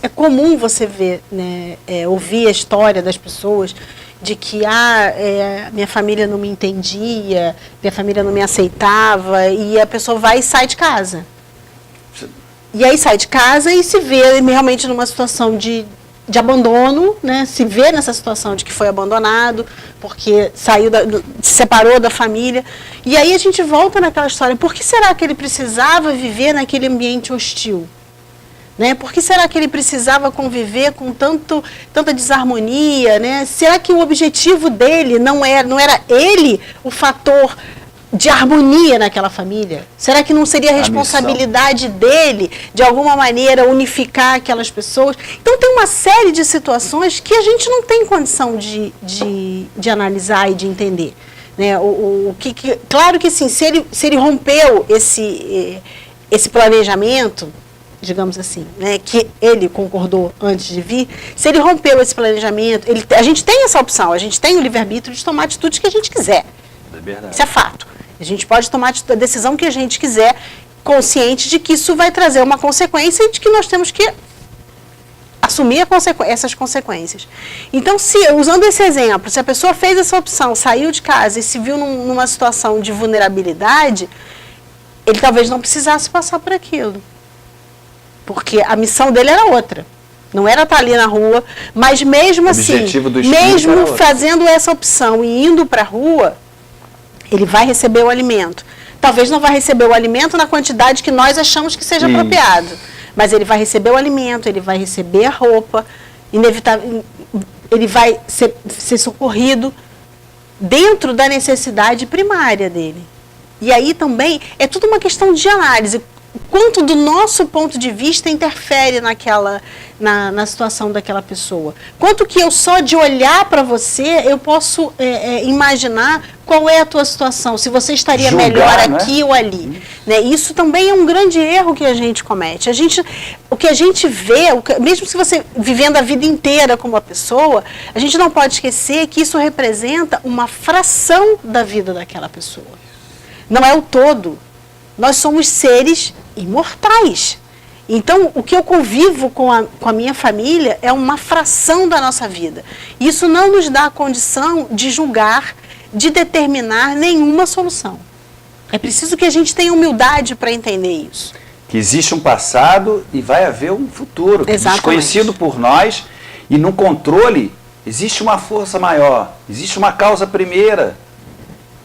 é comum você ver, né, ouvir a história das pessoas de que minha família não me entendia, minha família não me aceitava, e a pessoa vai e sai de casa. E aí sai de casa e se vê realmente numa situação de abandono, né? Se vê nessa situação de que foi abandonado, porque se separou da família. E aí a gente volta naquela história, por que será que ele precisava viver naquele ambiente hostil? Né? Por que será que ele precisava conviver com tanta desarmonia? Né? Será que o objetivo dele não era ele o fator de harmonia naquela família? Será que não seria a responsabilidade dele, de alguma maneira, unificar aquelas pessoas? Então tem uma série de situações que a gente não tem condição de analisar e de entender. Né? Claro que sim, se ele rompeu esse planejamento, digamos assim, né, que ele concordou antes de vir, se ele rompeu esse planejamento, a gente tem essa opção, a gente tem o livre-arbítrio de tomar atitudes que a gente quiser. É verdade. Isso é fato. A gente pode tomar a decisão que a gente quiser, consciente de que isso vai trazer uma consequência e de que nós temos que assumir essas consequências. Então, usando esse exemplo, se a pessoa fez essa opção, saiu de casa e se viu numa situação de vulnerabilidade, ele talvez não precisasse passar por aquilo. Porque a missão dele era outra. Não era estar ali na rua, mas mesmo assim, mesmo fazendo essa opção e indo para a rua, ele vai receber o alimento. Talvez não vai receber o alimento na quantidade que nós achamos que seja apropriado. Mas ele vai receber o alimento, ele vai receber a roupa, inevitável, ele vai ser socorrido dentro da necessidade primária dele. E aí também é tudo uma questão de análise. Quanto do nosso ponto de vista interfere na situação daquela pessoa. Quanto que eu só de olhar para você, eu posso imaginar qual é a tua situação, se você estaria julgar, melhor né? aqui ou ali. Né? Isso também é um grande erro que a gente comete. O que a gente vê, mesmo se você vivendo a vida inteira como uma pessoa, a gente não pode esquecer que isso representa uma fração da vida daquela pessoa. Não é o todo. Nós somos seres imortais. Então, o que eu convivo com a minha família é uma fração da nossa vida. Isso não nos dá a condição de julgar, de determinar nenhuma solução. É preciso que a gente tenha humildade para entender isso. Que existe um passado e vai haver um futuro. Exatamente. Desconhecido por nós, e no controle existe uma força maior, existe uma causa primeira.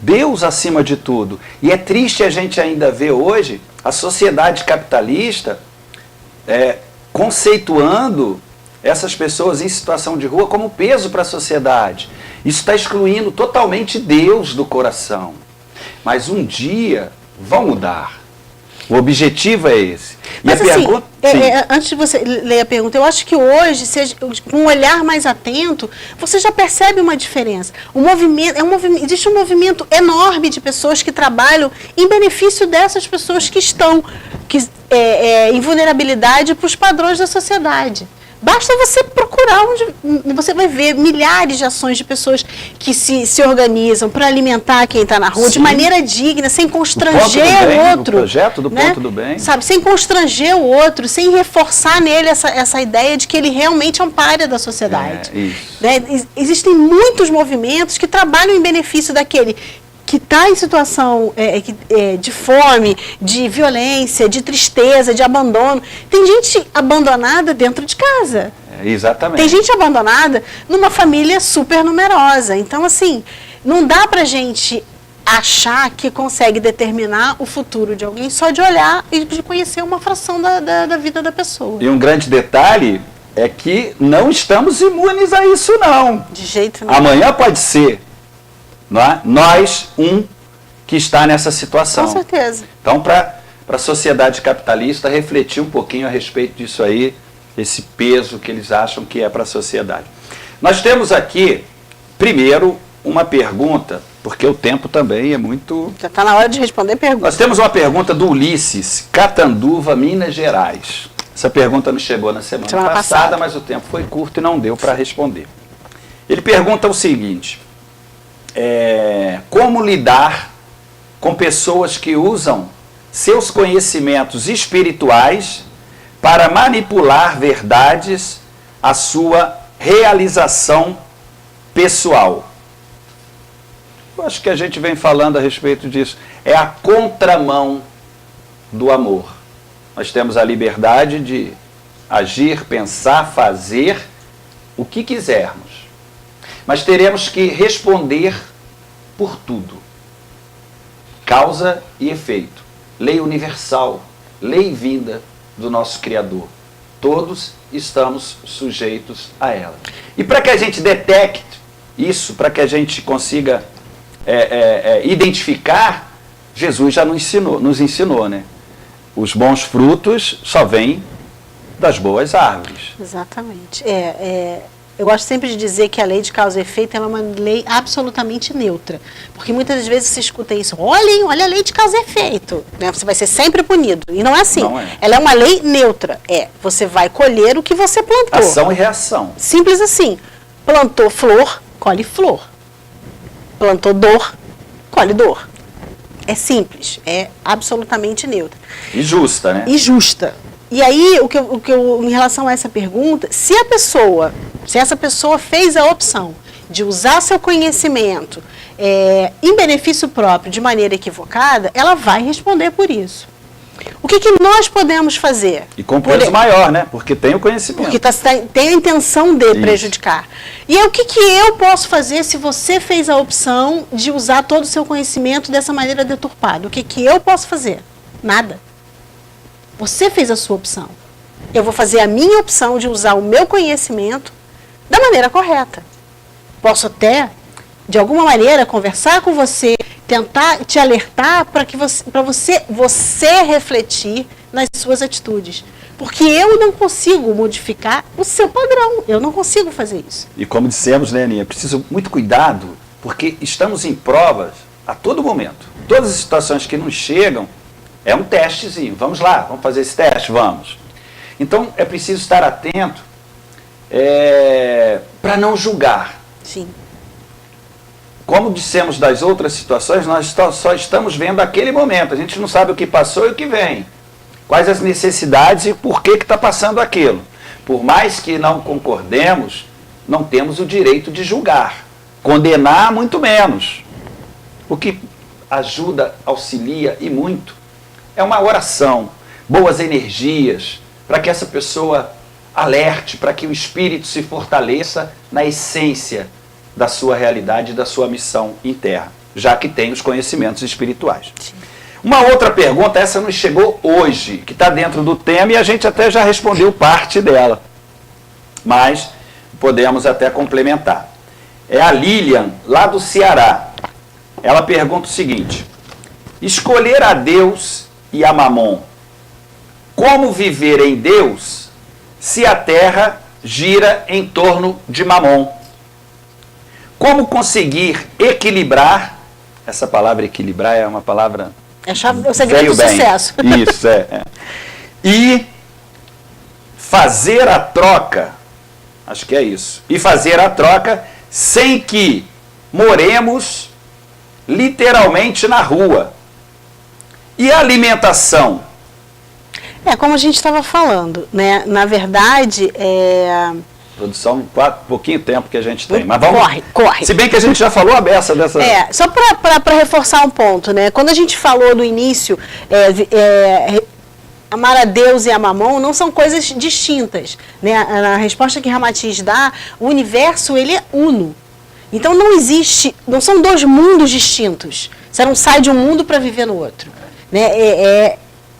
Deus acima de tudo. E é triste a gente ainda ver hoje a sociedade capitalista conceituando essas pessoas em situação de rua como peso para a sociedade. Isso está excluindo totalmente Deus do coração. Mas um dia vão mudar. O objetivo é esse. E mas a assim, pergunta... antes de você ler a pergunta, eu acho que hoje, com um olhar mais atento, você já percebe uma diferença. Existe um movimento enorme de pessoas que trabalham em benefício dessas pessoas que estão em vulnerabilidade para os padrões da sociedade. Basta você procurar onde você vai ver milhares de ações de pessoas que se organizam para alimentar quem está na rua. Sim. De maneira digna, sem constranger o outro. O projeto do ponto do bem. Sabe, sem constranger o outro, sem reforçar nele essa ideia de que ele realmente é um pária da sociedade. Né? Existem muitos movimentos que trabalham em benefício daquele que está em situação de fome, de violência, de tristeza, de abandono. Tem gente abandonada dentro de casa. Exatamente. Tem gente abandonada numa família super numerosa. Então, assim, não dá pra gente achar que consegue determinar o futuro de alguém só de olhar e de conhecer uma fração da vida da pessoa. E um grande detalhe é que não estamos imunes a isso, não. De jeito nenhum. Amanhã pode ser. Não é? Nós, que está nessa situação. Com certeza. Então, para a sociedade capitalista refletir um pouquinho a respeito disso aí, esse peso que eles acham que é para a sociedade. Nós temos aqui, primeiro, uma pergunta, porque o tempo também é muito... Já está na hora de responder perguntas. Nós temos uma pergunta do Ulisses, Catanduva, Minas Gerais. Essa pergunta nos chegou na semana passada, mas o tempo foi curto e não deu para responder. Ele pergunta o seguinte... como lidar com pessoas que usam seus conhecimentos espirituais para manipular verdades à sua realização pessoal. Eu acho que a gente vem falando a respeito disso. É a contramão do amor. Nós temos a liberdade de agir, pensar, fazer o que quisermos. Mas teremos que responder por tudo. Causa e efeito. Lei universal, lei vinda do nosso Criador. Todos estamos sujeitos a ela. E para que a gente detecte isso, para que a gente consiga identificar, Jesus já nos ensinou, né? Os bons frutos só vêm das boas árvores. Exatamente. Eu gosto sempre de dizer que a lei de causa e efeito é uma lei absolutamente neutra. Porque muitas vezes se escuta isso, olha a lei de causa e efeito, né? Você vai ser sempre punido. E não é assim. Não é. Ela é uma lei neutra. Você vai colher o que você plantou. Ação e reação. Simples assim. Plantou flor, colhe flor. Plantou dor, colhe dor. É simples, é absolutamente neutra. E justa, né? E justa. E aí, em relação a essa pergunta, se essa pessoa fez a opção de usar seu conhecimento em benefício próprio de maneira equivocada, ela vai responder por isso. O que nós podemos fazer? E com peso maior, né? Porque tem o conhecimento. Porque tem a intenção de prejudicar. E aí, o que eu posso fazer se você fez a opção de usar todo o seu conhecimento dessa maneira deturpada? O que eu posso fazer? Nada. Você fez a sua opção. Eu vou fazer a minha opção de usar o meu conhecimento da maneira correta. Posso até, de alguma maneira, conversar com você, tentar te alertar para que você refletir nas suas atitudes. Porque eu não consigo modificar o seu padrão, eu não consigo fazer isso. E como dissemos, né, Aninha, preciso muito cuidado, porque estamos em provas a todo momento. Todas as situações que nos chegam, é um testezinho. Vamos lá, vamos fazer esse teste? Vamos. Então, é preciso estar atento para não julgar. Sim. Como dissemos das outras situações, nós só estamos vendo aquele momento. A gente não sabe o que passou e o que vem. Quais as necessidades e por que está passando aquilo. Por mais que não concordemos, não temos o direito de julgar. Condenar, muito menos. O que ajuda, auxilia e muito é uma oração, boas energias, para que essa pessoa alerte, para que o espírito se fortaleça na essência da sua realidade e da sua missão em terra, já que tem os conhecimentos espirituais. Sim. Uma outra pergunta, essa nos chegou hoje, que está dentro do tema e a gente até já respondeu parte dela, mas podemos até complementar. É a Lilian, lá do Ceará. Ela pergunta o seguinte: escolher a Deus e a Mamon, como viver em Deus se a terra gira em torno de Mamon? Como conseguir equilibrar? Essa palavra equilibrar é uma palavra... É o segredo do sucesso. Isso, E fazer a troca, acho que é isso, e fazer a troca sem que moremos literalmente na rua. E a alimentação? Como a gente estava falando, né? Na verdade, Produção, pouquinho tempo que a gente tem. Mas vamos, corre. Se bem que a gente já falou a beça dessa... Só para reforçar um ponto, né? Quando a gente falou no início, amar a Deus e a Mamon não são coisas distintas, né? Na resposta que Ramatiz dá, o universo, ele é uno. Então não são dois mundos distintos. Você não sai de um mundo para viver no outro, né?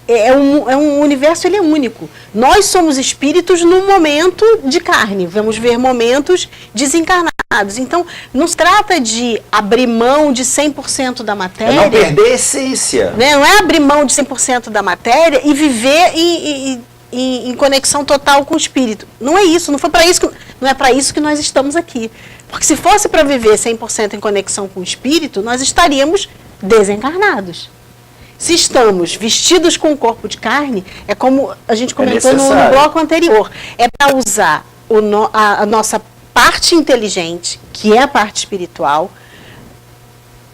Um universo, ele é único. Nós somos espíritos num momento de carne, vamos ver momentos desencarnados. Então, não se trata de abrir mão de 100% da matéria. É não perder a essência. Né? Não é abrir mão de 100% da matéria e viver em conexão total com o espírito. Não é isso, não é para isso que nós estamos aqui. Porque se fosse para viver 100% em conexão com o espírito, nós estaríamos desencarnados. Se estamos vestidos com o corpo de carne, é como a gente comentou no bloco anterior, é para usar a nossa parte inteligente, que é a parte espiritual,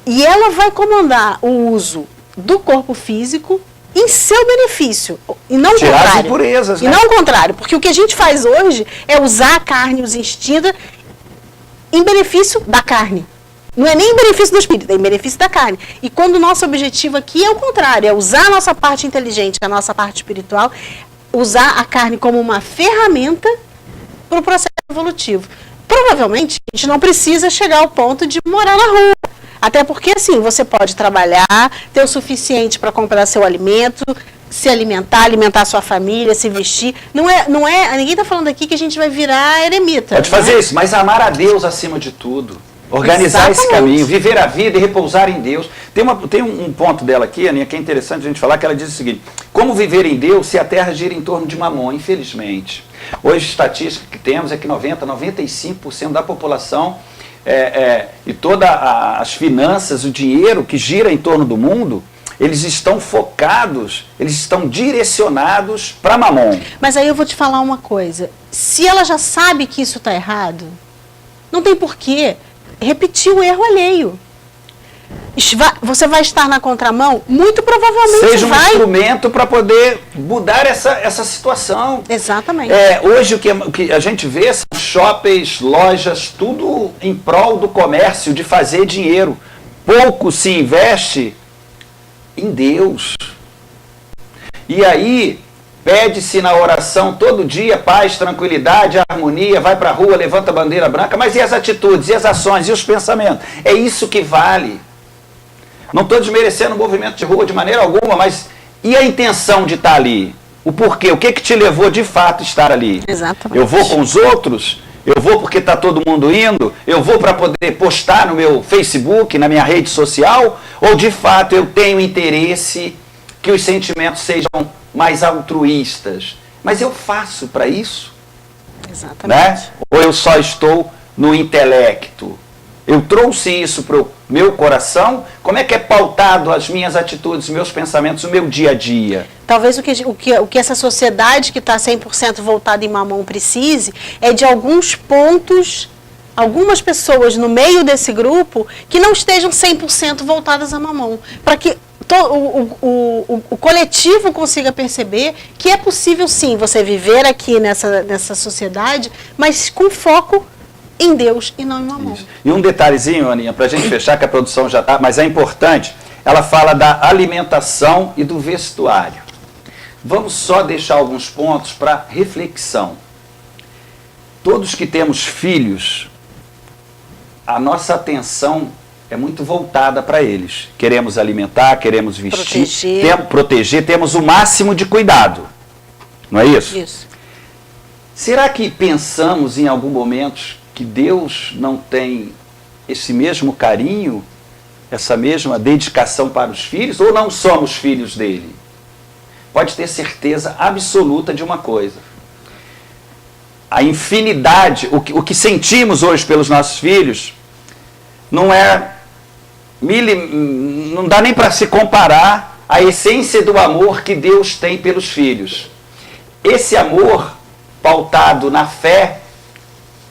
e ela vai comandar o uso do corpo físico em seu benefício, e não o contrário. As impurezas, né? E não o contrário, porque o que a gente faz hoje é usar a carne, os instintos, em benefício da carne. Não é nem em benefício do espírito, é em benefício da carne. E quando o nosso objetivo aqui é o contrário, é usar a nossa parte inteligente, a nossa parte espiritual, usar a carne como uma ferramenta para o processo evolutivo. Provavelmente, a gente não precisa chegar ao ponto de morar na rua. Até porque, assim, você pode trabalhar, ter o suficiente para comprar seu alimento, se alimentar sua família, se vestir. Ninguém está falando aqui que a gente vai virar eremita. Pode fazer isso, mas amar a Deus acima de tudo. Organizar esse caminho, viver a vida e repousar em Deus. Tem um ponto dela aqui, Aninha, que é interessante a gente falar, que ela diz o seguinte: como viver em Deus se a Terra gira em torno de Mamon? Infelizmente. Hoje, a estatística que temos é que 95% da população e todas as finanças, o dinheiro que gira em torno do mundo, eles estão focados, eles estão direcionados para Mamon. Mas aí eu vou te falar uma coisa. Se ela já sabe que isso está errado, não tem porquê repetir o erro alheio. Você vai estar na contramão? Muito provavelmente seja um instrumento para poder mudar essa situação. Exatamente. Hoje o que a gente vê são shoppings, lojas, tudo em prol do comércio, de fazer dinheiro. Pouco se investe em Deus. E aí pede-se na oração todo dia paz, tranquilidade, harmonia, vai para a rua, levanta a bandeira branca, mas e as atitudes, e as ações, e os pensamentos? É isso que vale. Não estou desmerecendo o movimento de rua de maneira alguma, mas e a intenção de estar ali? O porquê? O que te levou de fato a estar ali? Exatamente. Eu vou com os outros, Eu vou porque está todo mundo indo? Eu vou para poder postar no meu Facebook, na minha rede social? Ou de fato eu tenho interesse que os sentimentos sejam mais altruístas? Mas eu faço para isso? Exatamente. Né? Ou eu só estou no intelecto? Eu trouxe isso para o meu coração? Como é que é pautado as minhas atitudes, meus pensamentos, o meu dia a dia? Talvez o que essa sociedade que está 100% voltada em mamão precise é de alguns pontos, algumas pessoas no meio desse grupo que não estejam 100% voltadas a mamão, para que o coletivo consiga perceber que é possível sim você viver aqui nessa sociedade, mas com foco em Deus e não em mamão. Isso. E um detalhezinho, Aninha, para a gente fechar, que a produção já está, mas é importante, ela fala da alimentação e do vestuário. Vamos só deixar alguns pontos para reflexão. Todos que temos filhos, a nossa atenção é muito voltada para eles. Queremos alimentar, queremos vestir, proteger, temos o máximo de cuidado. Não é isso? Isso. Será que pensamos em algum momento que Deus não tem esse mesmo carinho, essa mesma dedicação para os filhos, ou não somos filhos dele? Pode ter certeza absoluta de uma coisa. A infinidade, o que sentimos hoje pelos nossos filhos, não dá nem para se comparar à essência do amor que Deus tem pelos filhos. Esse amor pautado na fé,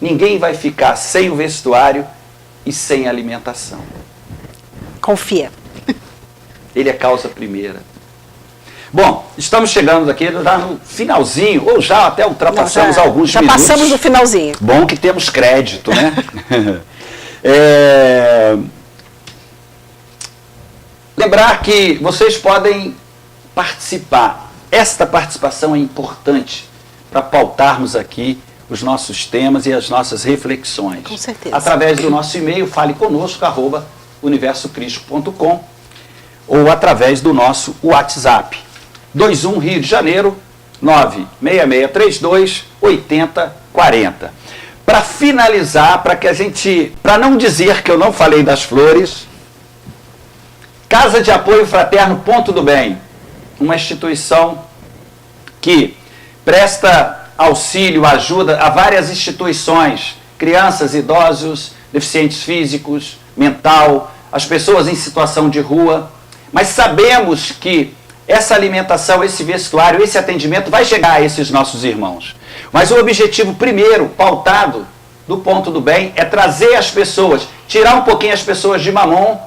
ninguém vai ficar sem o vestuário e sem alimentação. Confia. Ele é causa primeira. Bom, estamos chegando aqui já no finalzinho, ou já até ultrapassamos alguns minutos. Já passamos do finalzinho. Bom que temos crédito, né? Lembrar que vocês podem participar. Esta participação é importante para pautarmos aqui os nossos temas e as nossas reflexões. Com certeza. Através do nosso e-mail, faleconosco@universocrisco.com, ou através do nosso WhatsApp. 21 Rio de Janeiro, 96632 8040. Para finalizar, para não dizer que eu não falei das flores, Casa de Apoio Fraterno Ponto do Bem, uma instituição que presta auxílio, ajuda a várias instituições, crianças, idosos, deficientes físicos, mental, as pessoas em situação de rua, mas sabemos que essa alimentação, esse vestuário, esse atendimento vai chegar a esses nossos irmãos. Mas o objetivo primeiro, pautado do Ponto do Bem, é trazer as pessoas, tirar um pouquinho as pessoas de mamon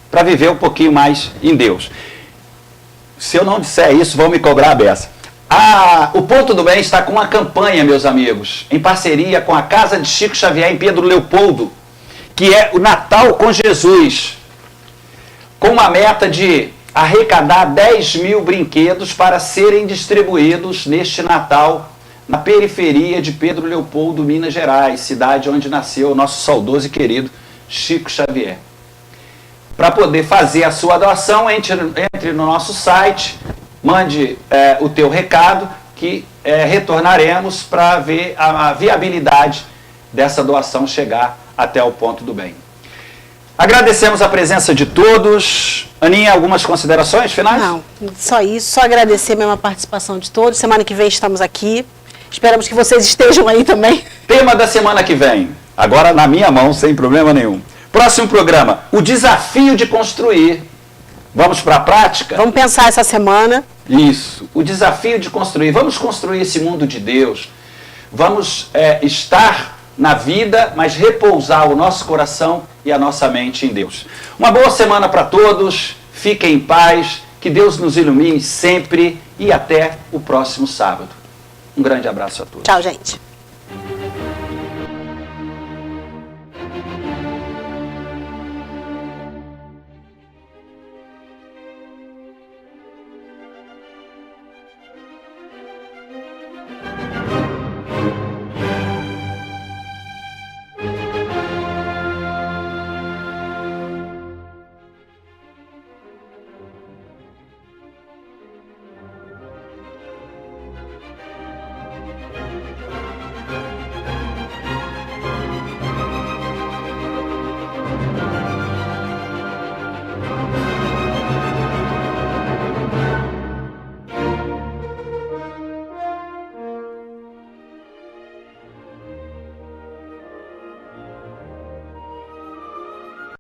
para viver um pouquinho mais em Deus. Se eu não disser isso, vão me cobrar a beça. O Ponto do Bem está com uma campanha, meus amigos, em parceria com a Casa de Chico Xavier em Pedro Leopoldo, que é o Natal com Jesus, com uma meta de arrecadar 10.000 brinquedos para serem distribuídos neste Natal na periferia de Pedro Leopoldo, Minas Gerais, cidade onde nasceu o nosso saudoso e querido Chico Xavier. Para poder fazer a sua doação, entre no nosso site, mande o teu recado, que retornaremos para ver a viabilidade dessa doação chegar até o Ponto do Bem. Agradecemos a presença de todos. Aninha, algumas considerações finais? Não, só isso. Só agradecer mesmo a participação de todos. Semana que vem estamos aqui. Esperamos que vocês estejam aí também. Tema da semana que vem. Agora na minha mão, sem problema nenhum. Próximo programa, o desafio de construir. Vamos para a prática? Vamos pensar essa semana. Isso, o desafio de construir. Vamos construir esse mundo de Deus. Vamos estar na vida, mas repousar o nosso coração e a nossa mente em Deus. Uma boa semana para todos, fiquem em paz, que Deus nos ilumine sempre e até o próximo sábado. Um grande abraço a todos. Tchau, gente.